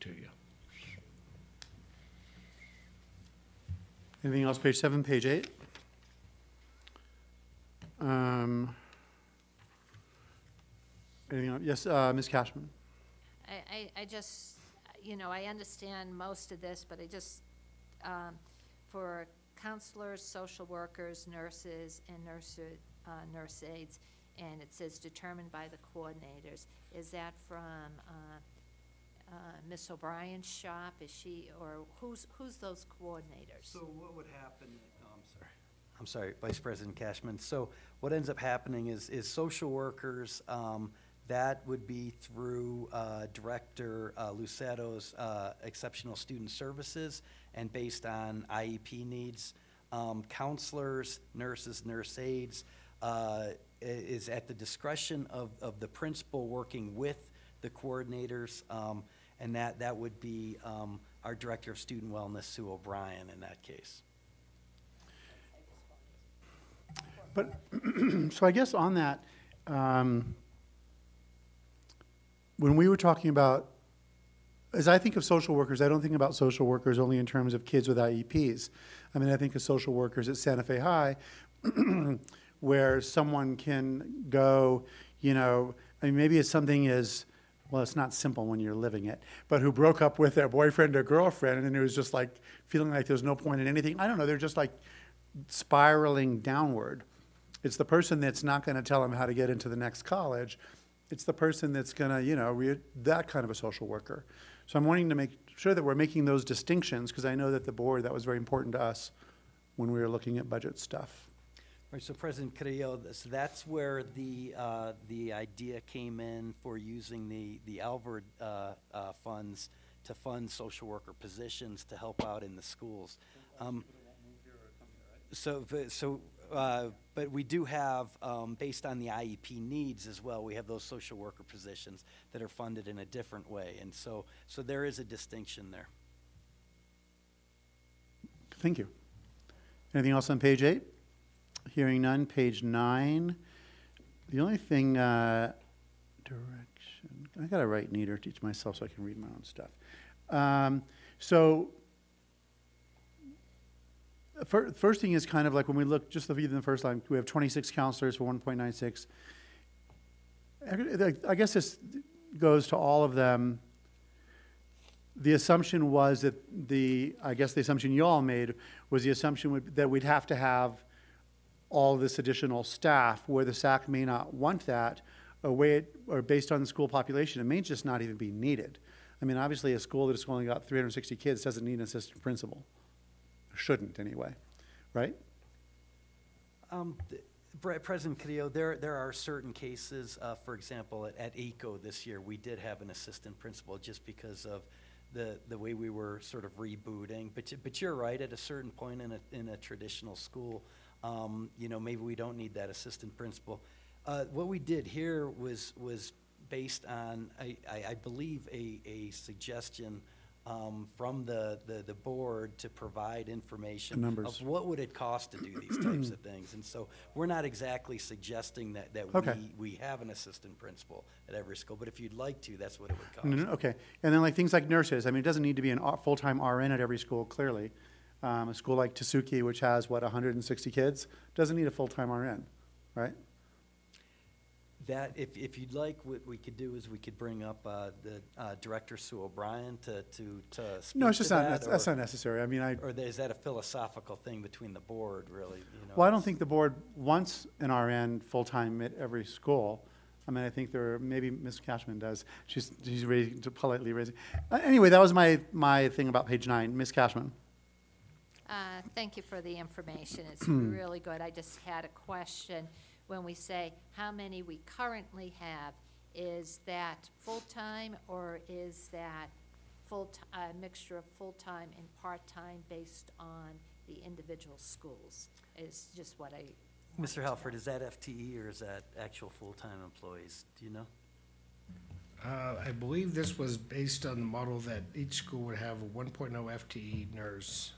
to you. Anything else, page 7, page 8? Anything else? Yes, Ms. Cashman? I just, I understand most of this, but I just, for counselors, social workers, nurses, and nurse aides, and it says determined by the coordinators. Is that from Ms. O'Brien's shop? Is she, or who's those coordinators? So what would happen, I'm sorry, Vice President Cashman. So what ends up happening is social workers, that would be through Director Luceto's Exceptional Student Services, and based on IEP needs. Counselors, nurses, nurse aides, is at the discretion of the principal working with the coordinators, and that would be our Director of Student Wellness, Sue O'Brien, in that case. But, so I guess on that, when we were talking about, as I think of social workers, I don't think about social workers only in terms of kids with IEPs. I mean, I think of social workers at Santa Fe High, where someone can go, I mean, maybe it's something as, well, it's not simple when you're living it, but who broke up with their boyfriend or girlfriend, and it was just like feeling like there's no point in anything. I don't know, they're just like spiraling downward. It's the person that's not going to tell them how to get into the next college. It's the person that's going to, that kind of a social worker. So I'm wanting to make sure that we're making those distinctions, because I know that the board, that was very important to us when we were looking at budget stuff. Right, so President Carrillo, so that's where the idea came in for using the Alvord funds to fund social worker positions to help out in the schools. But we do have, based on the IEP needs as well, we have those social worker positions that are funded in a different way. And so there is a distinction there. Thank you. Anything else on page 8? Hearing none. Page 9. The only thing, direction, I got to write neater, teach myself so I can read my own stuff. First thing is kind of like when we look, just even the first line, we have 26 counselors for 1.96. I guess this goes to all of them. The assumption was that I guess the assumption you all made was the assumption that we'd have to have all this additional staff, where the SAC may not want that, or based on the school population, it may just not even be needed. I mean, obviously a school that's only got 360 kids doesn't need an assistant principal. Shouldn't anyway, right? President Carrillo, there are certain cases, for example, at ECO this year, we did have an assistant principal just because of the way we were sort of rebooting. But you're right, at a certain point in a traditional school, maybe we don't need that assistant principal. What we did here was based on, I believe, a suggestion from the board to provide information of what would it cost to do these types of things. And so we're not exactly suggesting that Okay. we have an assistant principal at every school, but if you'd like to, that's what it would cost. No, okay. And then like things like nurses, I mean, it doesn't need to be a full-time RN at every school, clearly. A school like Tasuki, which has, 160 kids, doesn't need a full-time RN, right? That, if you'd like, what we could do is we could bring up the Director Sue O'Brien to speak No, it's just to not, that, that's not necessary. I mean, or is that a philosophical thing between the board, really? Well, I don't think the board wants an RN full-time at every school. I mean, I think maybe Ms. Cashman does. She's politely raising. Anyway, that was my thing about page 9. Ms. Cashman. Thank you for the information. It's really good. I just had a question. When we say how many we currently have, is that full-time, or is that a mixture of full-time and part-time based on the individual schools? Is just what I wanted Mr. to Halford, know. is that FTE or is that actual full-time employees? Do you know? I believe this was based on the model that each school would have a 1.0 FTE nurse.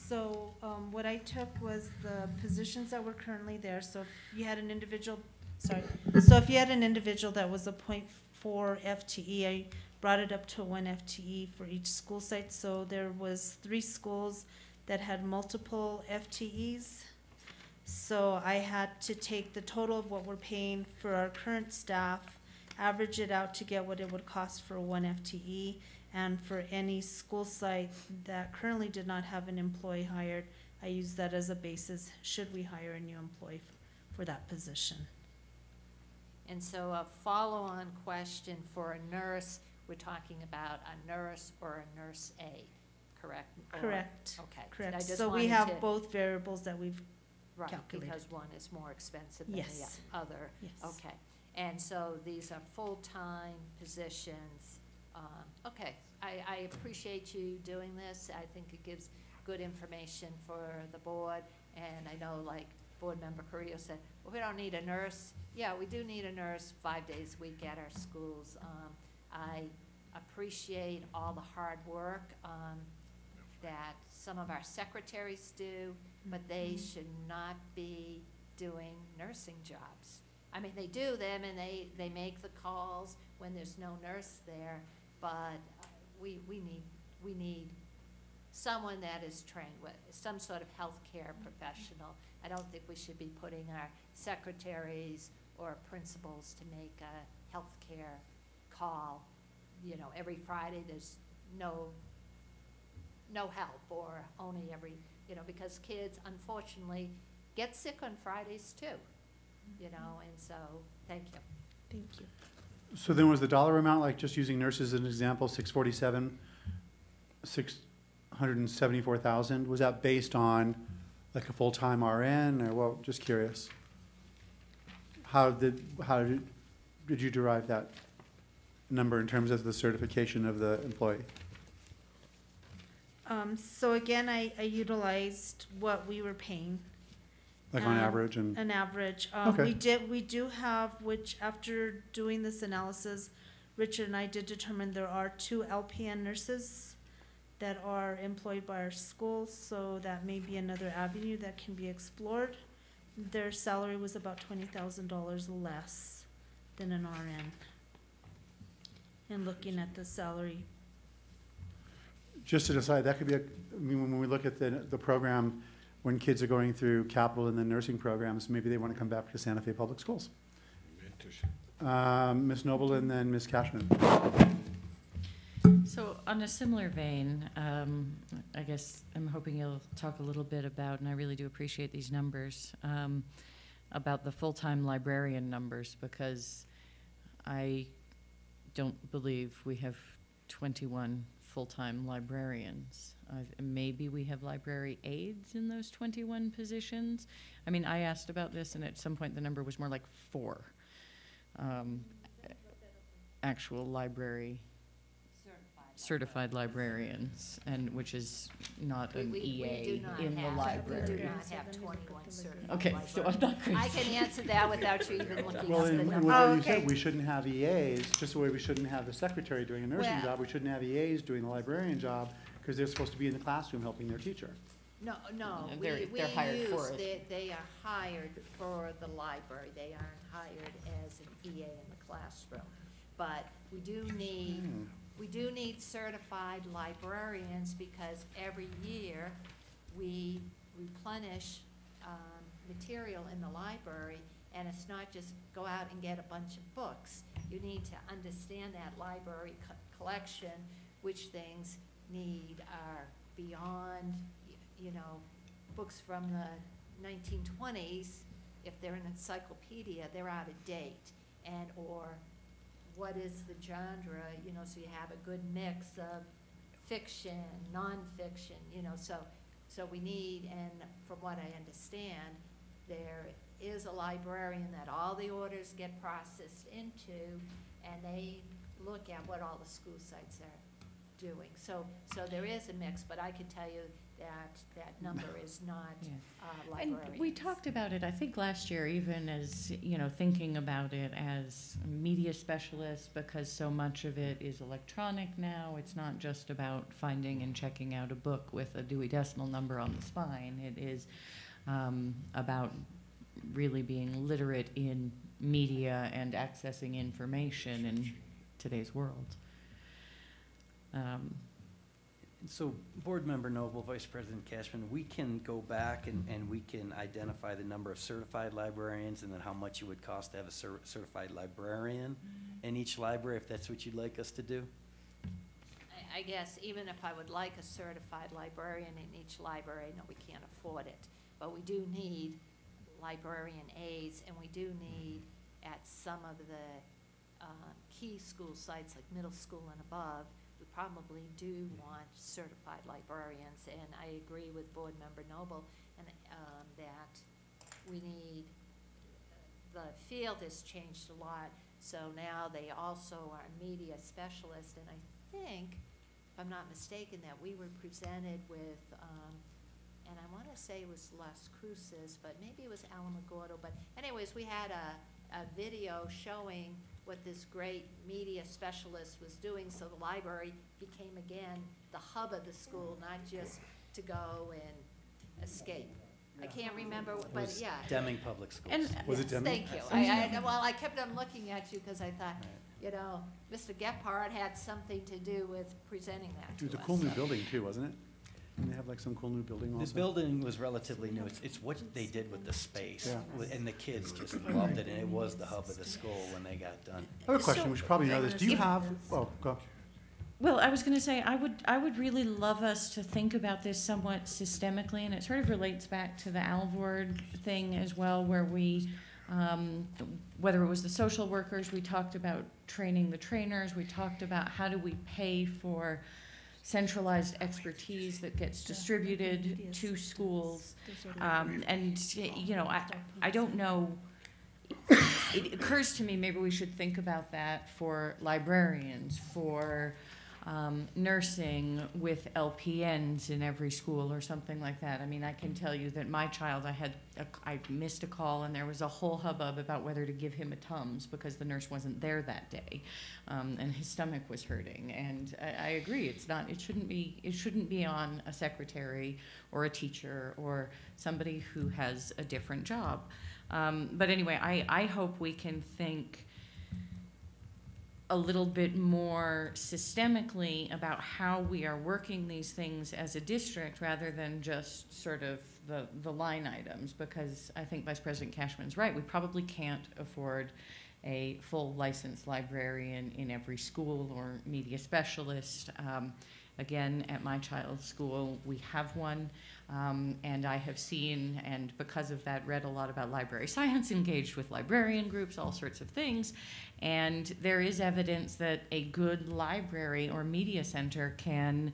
So what I took was the positions that were currently there. So if you had an individual sorry. So if you had an individual that was a .4 FTE, I brought it up to 1 FTE for each school site. So there was 3 schools that had multiple FTEs. So I had to take the total of what we're paying for our current staff, average it out to get what it would cost for 1 FTE. And for any school site that currently did not have an employee hired, I use that as a basis, should we hire a new employee for that position. And so a follow-on question for a nurse, we're talking about a nurse or a nurse aide, correct? Or- Correct. Okay. I Correct. just So we wanted have to- both variables that we've, Right, calculated. because one is more expensive than the Yes. other. yes. Okay, and so these are full-time positions. Okay, I appreciate you doing this. I think it gives good information for the board. And I know, like Board Member Carrillo said, well, we don't need a nurse. Yeah, we do need a nurse 5 days a week at our schools. I appreciate all the hard work that some of our secretaries do, but they should not be doing nursing jobs. I mean, they do them and they make the calls when there's no nurse there, but we need someone that is trained with some sort of healthcare professional. I don't think we should be putting our secretaries or principals to make a healthcare call. You know, every Friday there's no help, or only every, you know, because kids unfortunately get sick on Fridays too, you know, and so, thank you. Thank you. So then was the dollar amount, like just using nurses as an example, 647, 674,000? Was that based on like a full-time RN or what? Just curious. How did you derive that number in terms of the certification of the employee? So again, I utilized what we were paying. Like on average and? An average. Okay. We do have, which after doing this analysis, Richard and I did determine there are 2 LPN nurses that are employed by our schools, so that may be another avenue that can be explored. Their salary was about $20,000 less than an RN. And looking at the salary, Just to decide, that could be, I mean, when we look at the program, when kids are going through capital and the nursing programs, maybe they want to come back to Santa Fe Public Schools. Ms. Noble and then Ms. Cashman. So on a similar vein, I guess I'm hoping you'll talk a little bit about, and I really do appreciate these numbers, about the full-time librarian numbers, because I don't believe we have 21 full-time librarians. Maybe we have library aides in those 21 positions. I mean, I asked about this, and at some point the number was more like 4 actual library certified librarians, and which is not an We EA do not in the have- library. We do not have 21 certified Okay, so I'm not crazy. I can answer that without you even looking Well, up the and number. what you okay. said, we shouldn't have EAs, just the way we shouldn't have the secretary doing a nursing Well- job, we shouldn't have EAs doing the librarian job, because they're supposed to be in the classroom helping their teacher. No, They're we hired for use, it. they are hired for the library. They aren't hired as an EA in the classroom. But we do need certified librarians, because every year we replenish material in the library, and it's not just go out and get a bunch of books. You need to understand that library collection, which things need are beyond, you know, books from the 1920s. If they're an encyclopedia, they're out of date. And, or what is the genre, you know, so you have a good mix of fiction, nonfiction, you know, so we need, and from what I understand, there is a librarian that all the orders get processed into, and they look at what all the school sites are doing. So there is a mix, but I could tell you that number is not librarians. And we talked about it, I think, last year, even as, you know, thinking about it as media specialists, because so much of it is electronic now. It's not just about finding and checking out a book with a Dewey Decimal number on the spine. It is about really being literate in media and accessing information in today's world. So, Board Member Noble, Vice President Cashman, we can go back and we can identify the number of certified librarians and then how much it would cost to have a certified librarian in each library, if that's what you'd like us to do? I guess even if I would like a certified librarian in each library, I know we can't afford it, but we do need librarian aides, and we do need at some of the key school sites, like middle school and above, we probably do want certified librarians, and I agree with Board Member Noble, and that we need, the field has changed a lot, so now they also are media specialists, and I think, if I'm not mistaken, that we were presented with, and I want to say it was Las Cruces, but maybe it was Alamogordo, but anyways, we had a video showing what this great media specialist was doing, so the library became again the hub of the school, not just to go and escape. I can't remember, It but was yeah. Deming Public Schools. And Was it Deming? Thank you. Well, I kept on looking at you because I thought, you know, Mr. Gephardt had something to do with presenting that to It was a us, cool new so. building too, wasn't it? Didn't they have like some cool new building also? The building was relatively new. It's what they did with the space. Yeah. And the kids just loved it, and it was the hub of the school when they got done. I have a question, So- we should probably know this. Do you If- have, oh, go. Well, I was going to say, I would really love us to think about this somewhat systemically, and it sort of relates back to the Alvord thing as well, where we, whether it was the social workers, we talked about training the trainers, we talked about how do we pay for centralized expertise that gets distributed to schools. And, you know, I don't know, it occurs to me maybe we should think about that for librarians, for nursing with LPNs in every school or something like that. I mean, I can tell you that my child, I missed a call and there was a whole hubbub about whether to give him a Tums because the nurse wasn't there that day, and his stomach was hurting. And I agree, it shouldn't be on a secretary or a teacher or somebody who has a different job. But anyway, I hope we can think a little bit more systemically about how we are working these things as a district rather than just sort of the line items, because I think Vice President Cashman's right. We probably can't afford a full licensed librarian in every school or media specialist. Again, at my child's school, we have one, and I have seen, and because of that, read a lot about library science, engaged with librarian groups, all sorts of things, and there is evidence that a good library or media center can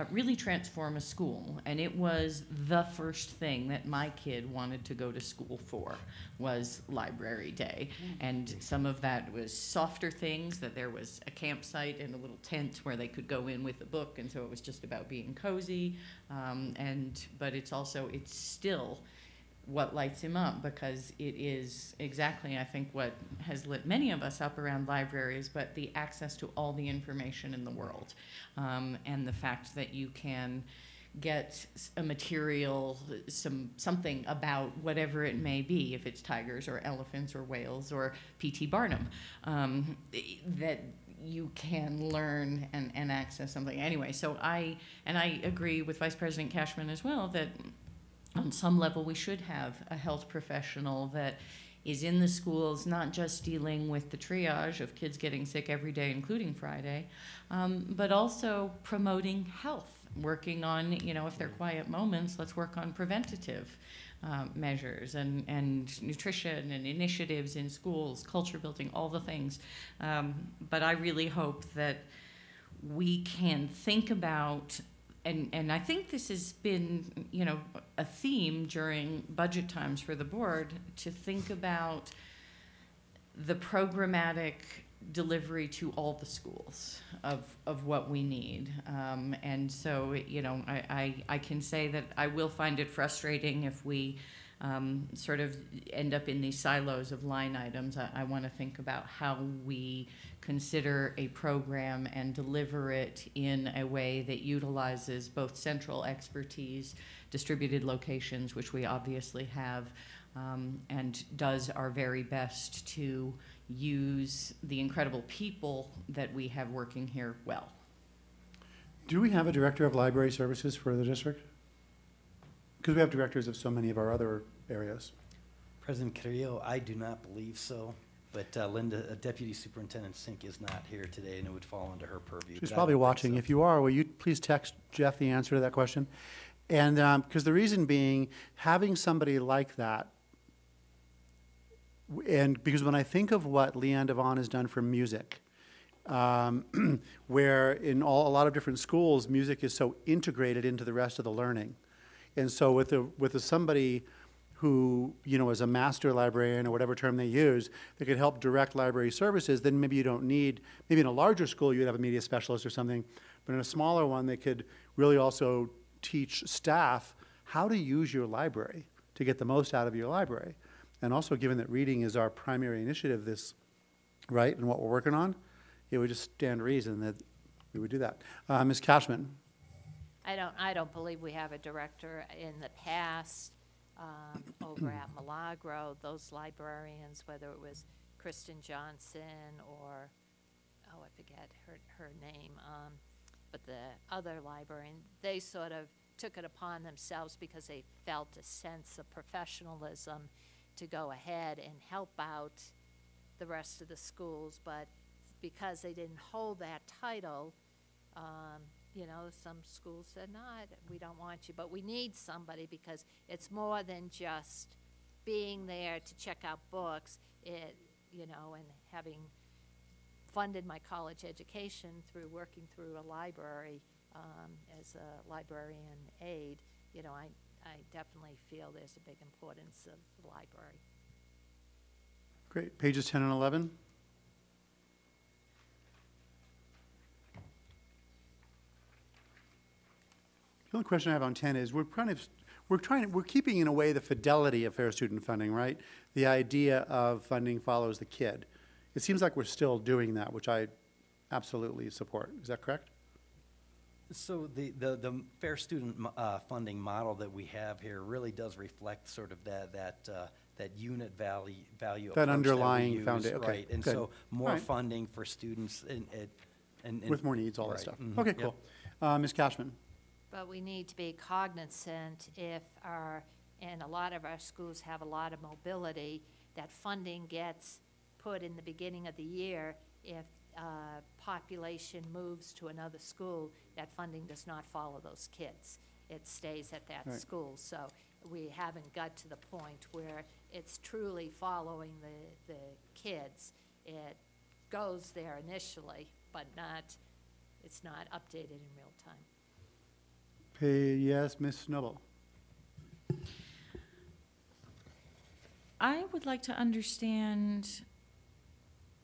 really transform a school, and it was the first thing that my kid wanted to go to school for, was library day. And some of that was softer things, that there was a campsite and a little tent where they could go in with a book, and so it was just about being cozy, but it's still what lights him up, because it is exactly, I think, what has lit many of us up around libraries, but the access to all the information in the world, and the fact that you can get a material, something about whatever it may be, if it's tigers or elephants or whales or P.T. Barnum, that you can learn and access something. Anyway, so I agree with Vice President Cashman as well that on some level we should have a health professional that is in the schools, not just dealing with the triage of kids getting sick every day, including Friday, but also promoting health, working on, if they're quiet moments, let's work on preventative measures and nutrition and initiatives in schools, culture building, all the things. But I really hope that we can think about, and I think this has been, a theme during budget times for the board, to think about the programmatic delivery to all the schools of what we need. And so, I can say that I will find it frustrating if we sort of end up in these silos of line items. I want to think about how we consider a program and deliver it in a way that utilizes both central expertise, distributed locations, which we obviously have, and does our very best to use the incredible people that we have working here well. Do we have a director of library services for the district? Because we have directors of so many of our other areas. President Carrillo, I do not believe so, but Linda, Deputy Superintendent Sink is not here today, and it would fall under her purview. She's but I probably don't think watching. so. If you are, will you please text Jeff the answer to that question? And because the reason being, having somebody like that, and because when I think of what Leanne Devon has done for music, where in a lot of different schools, music is so integrated into the rest of the learning. And so with somebody who, you know, is a master librarian or whatever term they use, that could help direct library services, then maybe you don't need, maybe in a larger school you'd have a media specialist or something, but in a smaller one they could really also teach staff how to use your library to get the most out of your library. And also, given that reading is our primary initiative right, and what we're working on, it would just stand to reason that we would do that. Ms. Cashman. I don't believe we have a director in the past over at Milagro. Those librarians, whether it was Kristen Johnson or, oh, I forget her name, but the other librarian, they sort of took it upon themselves because they felt a sense of professionalism to go ahead and help out the rest of the schools, but because they didn't hold that title, you know, some schools said, no, we don't want you, but we need somebody because it's more than just being there to check out books. It, you know, and having funded my college education through working through a library as a librarian aide, you know, I definitely feel there's a big importance of the library. Great. Pages 10 and 11. The only question I have on 10 is we're keeping in a way the fidelity of fair student funding, right? The idea of funding follows the kid. It seems like we're still doing that, which I absolutely support. Is that correct? So the fair student funding model that we have here really does reflect sort of that unit value That approach underlying we use, foundation. Okay, right? And good. so more All right. funding for students and With more needs, all that right, stuff. mhm, Okay, yep. cool. Ms. Cashman. But we need to be cognizant and a lot of our schools have a lot of mobility, that funding gets put in the beginning of the year. If population moves to another school, that funding does not follow those kids. It stays at that Right. school. So we haven't got to the point where it's truly following the kids. It goes there initially, but it's not updated in real time. Yes, Ms. Noble. I would like to understand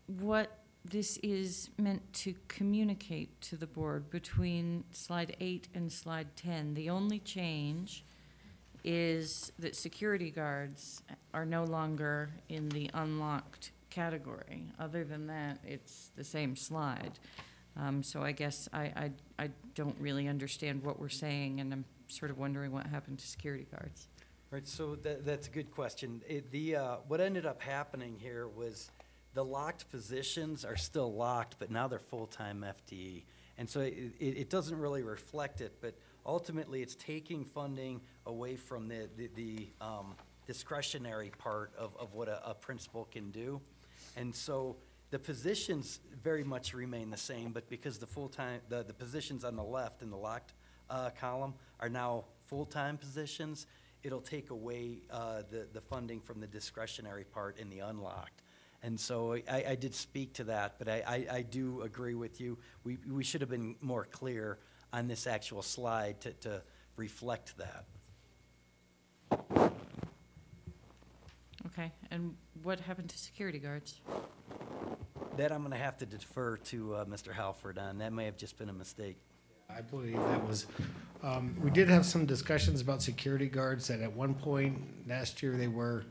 what this is meant to communicate to the board between slide 8 and slide 10. The only change is that security guards are no longer in the unlocked category. Other than that, it's the same slide. So I guess I don't really understand what we're saying, and I'm sort of wondering what happened to security guards. Right, so that's a good question. What ended up happening here was the locked positions are still locked, but now they're full-time FTE. And so it doesn't really reflect it, but ultimately it's taking funding away from the discretionary part of what a principal can do. And so the positions very much remain the same, but because the full-time, the positions on the left in the locked column are now full-time positions, it'll take away the funding from the discretionary part in the unlocked. And so I did speak to that, but I do agree with you. We should have been more clear on this actual slide to reflect that. Okay, and what happened to security guards? That I'm going to have to defer to Mr. Halford on. That may have just been a mistake. I believe that was, we did have some discussions about security guards that at one point last year they were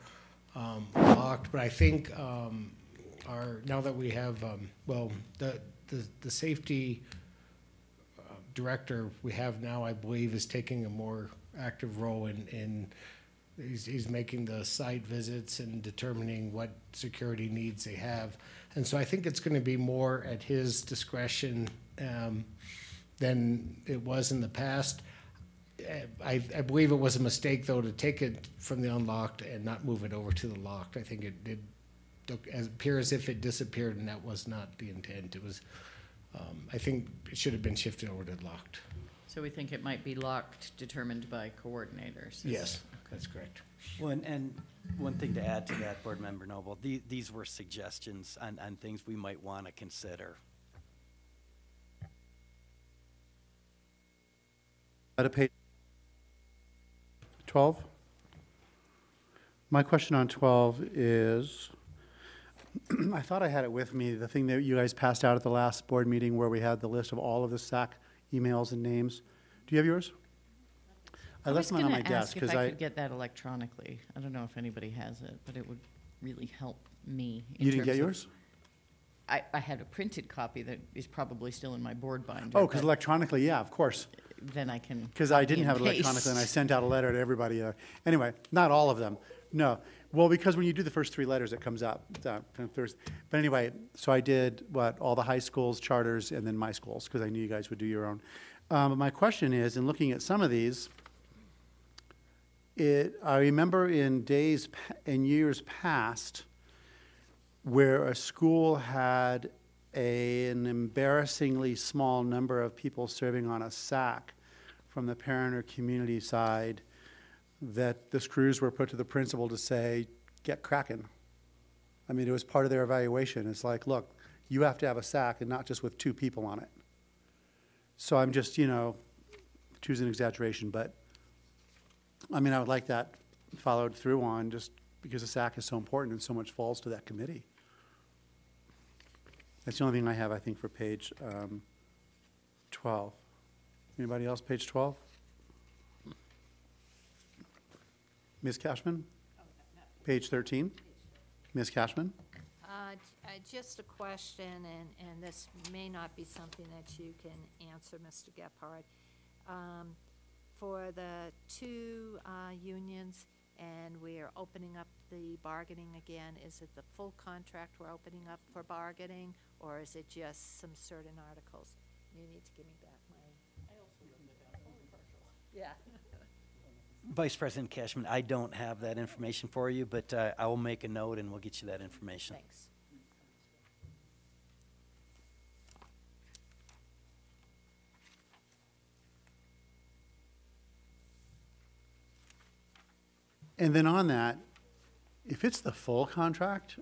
locked, but I think now that we have, the safety director we have now, I believe, is taking a more active role in He's making the site visits and determining what security needs they have. And so I think it's going to be more at his discretion than it was in the past. I believe it was a mistake, though, to take it from the unlocked and not move it over to the locked. I think it did appear as if it disappeared, and that was not the intent. It was, I think it should have been shifted over to locked. So we think it might be locked, determined by coordinators? Yes, that's correct. Well, and one thing to add to that, Board Member Noble, these were suggestions on things we might want to consider. At page 12? My question on 12 is, I thought I had it with me, the thing that you guys passed out at the last board meeting where we had the list of all of the SAC emails and names. Do you have yours? I left mine on my desk because I could get that electronically. I don't know if anybody has it, but it would really help me. You didn't get yours? I had a printed copy that is probably still in my board binder. Oh, because but electronically, yeah, of course. then I can. Because I copy didn't and have it electronically, paste. and I sent out a letter to everybody. Anyway, not all of them. No. Well, because when you do the first 3 letters, it comes out. But anyway, so I did, all the high schools, charters, and then my schools, because I knew you guys would do your own. But my question is, in looking at some of these, I remember in years past, where a school had an embarrassingly small number of people serving on a SAC from the parent or community side, that the screws were put to the principal to say, get cracking. I mean, it was part of their evaluation. It's like, look, you have to have a SAC and not just with 2 people on it. So I'm just, choosing exaggeration, but I mean, I would like that followed through on, just because the SAC is so important and so much falls to that committee. That's the only thing I have, I think, for page 12. Anybody else, page 12? Ms. Cashman? Page 13? Ms. Cashman? Just a question, and this may not be something that you can answer, Mr. Gephardt. For the 2 unions, and we are opening up the bargaining again, is it the full contract we're opening up for bargaining, or is it just some certain articles? You need to give me back my. I also wrote that down. Yeah. Vice President Cashman, I don't have that information for you, but I will make a note and we'll get you that information. Thanks. And then on that, if it's the full contract,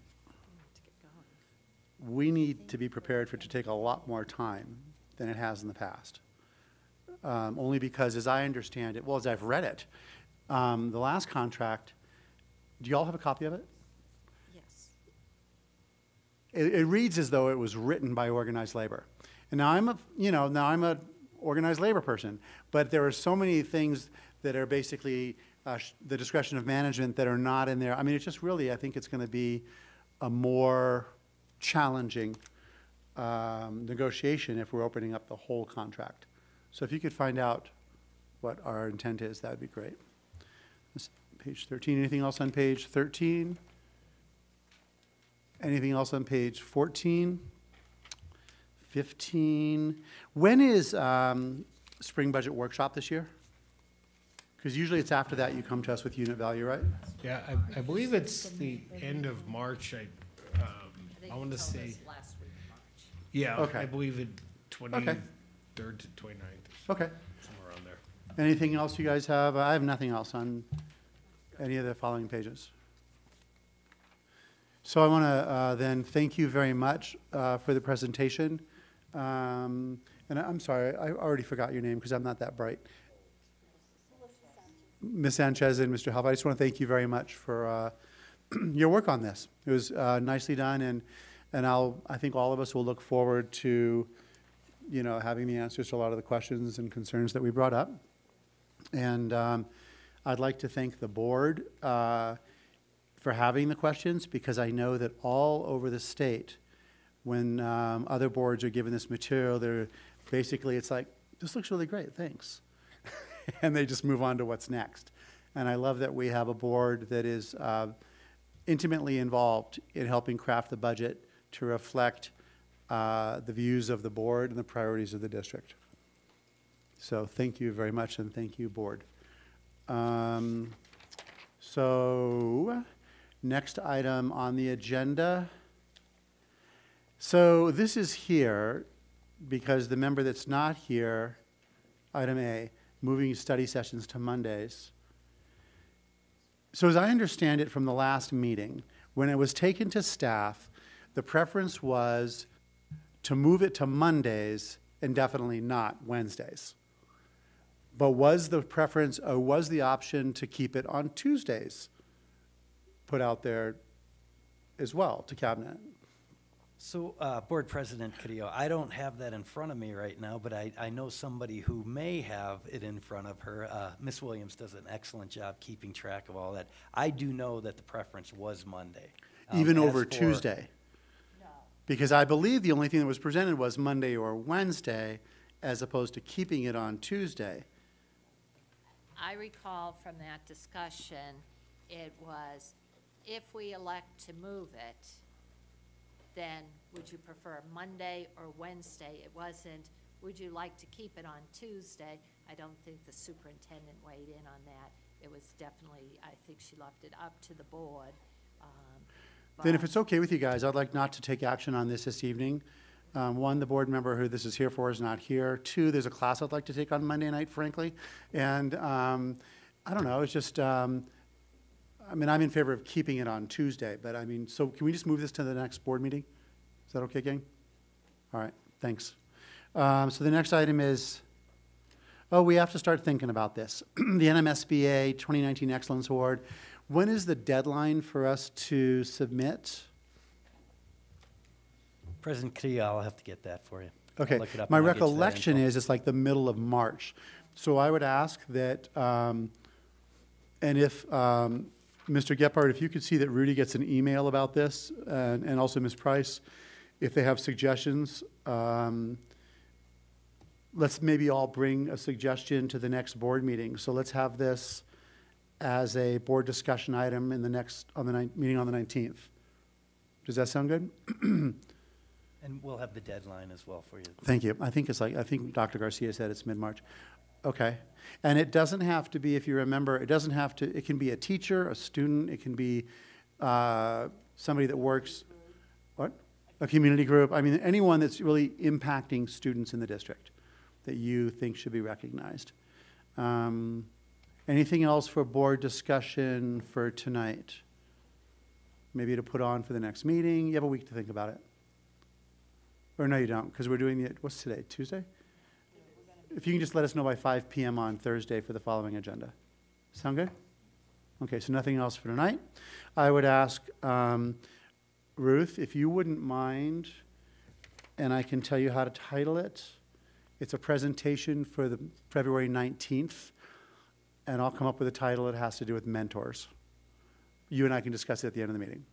we need to be prepared for it to take a lot more time than it has in the past. Only because, as I understand it, well, as I've read it, the last contract, do you all have a copy of it? Yes. It reads as though it was written by organized labor. And now I'm a organized labor person, but there are so many things that are basically the discretion of management that are not in there. I mean, it's just really, I think it's going to be a more challenging negotiation if we're opening up the whole contract. So if you could find out what our intent is, that would be great. This, page 13, anything else on page 13? Anything else on page 14? 15? When is spring budget workshop this year? Because usually it's after that you come to us with unit value, right? Yeah, I believe it's the end of March. I want to say, Last week of March. yeah, Okay. I believe it 23rd to 29th, Okay. somewhere around there. Anything else you guys have? I have nothing else on any of the following pages. So I want to then thank you very much for the presentation. And I'm sorry, I already forgot your name because I'm not that bright. Ms. Sanchez and Mr. Half, I just want to thank you very much for your work on this. It was nicely done, and I think all of us will look forward to, having the answers to a lot of the questions and concerns that we brought up. And I'd like to thank the board for having the questions, because I know that all over the state, when other boards are given this material, they're basically, it's like, this looks really great, thanks. And they just move on to what's next. And I love that we have a board that is intimately involved in helping craft the budget to reflect the views of the board and the priorities of the district. So thank you very much, and thank you, board. So next item on the agenda. So this is here because the member that's not here, item A, moving study sessions to Mondays. So as I understand it from the last meeting, when it was taken to staff, the preference was to move it to Mondays and definitely not Wednesdays. But was the preference, or was the option to keep it on Tuesdays put out there as well to cabinet? So, Board President Carrillo, I don't have that in front of me right now, but I know somebody who may have it in front of her. Ms. Williams does an excellent job keeping track of all that. I do know that the preference was Monday. Even As over for- Tuesday? No. Because I believe the only thing that was presented was Monday or Wednesday, as opposed to keeping it on Tuesday. I recall from that discussion, it was, if we elect to move it, then would you prefer Monday or Wednesday? It wasn't, would you like to keep it on Tuesday? I don't think the superintendent weighed in on that. It was definitely, I think she left it up to the board. Then if but- it's okay with you guys, I'd like not to take action on this evening. One, the board member who this is here for is not here. Two, there's a class I'd like to take on Monday night, frankly. And I don't know, it's just, I mean, I'm in favor of keeping it on Tuesday, but I mean, so can we just move this to the next board meeting? Is that okay, gang? All right, thanks. So the next item is, oh, we have to start thinking about this. The NMSBA 2019 Excellence Award. When is the deadline for us to submit? President Carrillo, I'll have to get that for you. I'll Okay, look it up my and I'll get you that recollection info. is it's like the middle of March. So I would ask that, and if, Mr. Gephardt, if you could see that Rudy gets an email about this, and also Ms. Price, if they have suggestions, let's maybe all bring a suggestion to the next board meeting. So let's have this as a board discussion item in the next, on the meeting on the 19th. Does that sound good? And we'll have the deadline as well for you. Thank you. I think it's like, I think Dr. Garcia said it's mid-March. Okay. And it doesn't have to be, if you remember, it doesn't have to, it can be a teacher, a student, it can be somebody that works, what? A community group. I mean, anyone that's really impacting students in the district that you think should be recognized. Anything else for board discussion for tonight? Maybe to put on for the next meeting? You have a week to think about it. Or no, you don't, because we're doing the, what's today, Tuesday? If you can just let us know by 5 p.m. on Thursday for the following agenda. Sound good? Okay, so nothing else for tonight. I would ask Ruth, if you wouldn't mind, and I can tell you how to title it. It's a presentation for the February 19th, and I'll come up with a title that has to do with mentors. You and I can discuss it at the end of the meeting.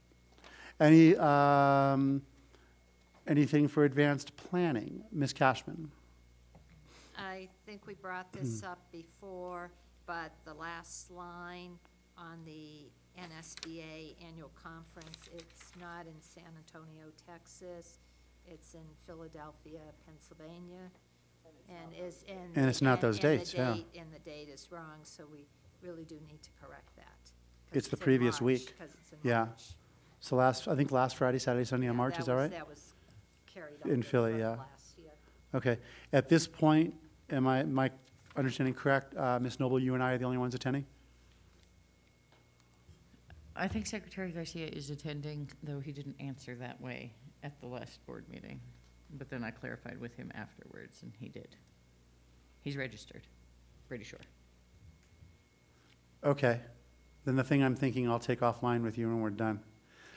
Anything for advanced planning? Ms. Cashman? I think we brought this up before, but the last line on the NSBA annual conference, it's not in San Antonio, Texas. It's in Philadelphia, Pennsylvania, and is in. And it's not those dates, yeah. And the date is wrong, so we really do need to correct that. 'cause It's the in previous March, week. 'cause it's in Yeah. March. So I think last Friday, Saturday, Sunday on Yeah, March, is that right? That was carried In over Philly, from yeah. last year. Okay. At this point, am I, my understanding correct? Ms. Noble, you and I are the only ones attending? I think Secretary Garcia is attending, though he didn't answer that way at the last board meeting. But then I clarified with him afterwards, and he did. He's registered, pretty sure. Okay. Then the thing I'm thinking I'll take offline with you when we're done.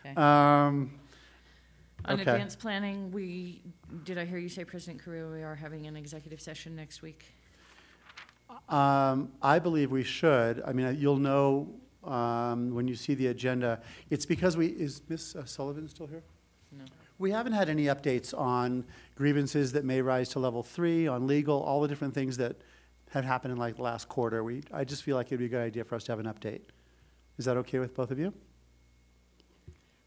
Okay. Um, On okay. advanced planning, did I hear you say, President Carrillo, we are having an executive session next week? I believe we should. I mean, you'll know when you see the agenda. It's because is Ms. Sullivan still here? No. We haven't had any updates on grievances that may rise to level 3, on legal, all the different things that have happened in like the last quarter. I just feel like it'd be a good idea for us to have an update. Is that okay with both of you?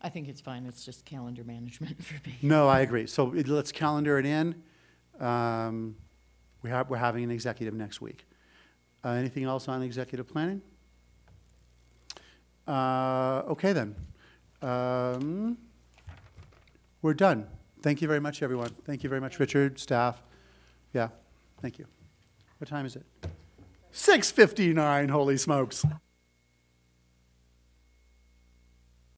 I think it's fine. It's just calendar management for me. No, I agree. So let's calendar it in. We're having an executive next week. Anything else on executive planning? Okay then. We're done. Thank you very much, everyone. Thank you very much, Richard, staff. Yeah, thank you. What time is it? 6:59, holy smokes.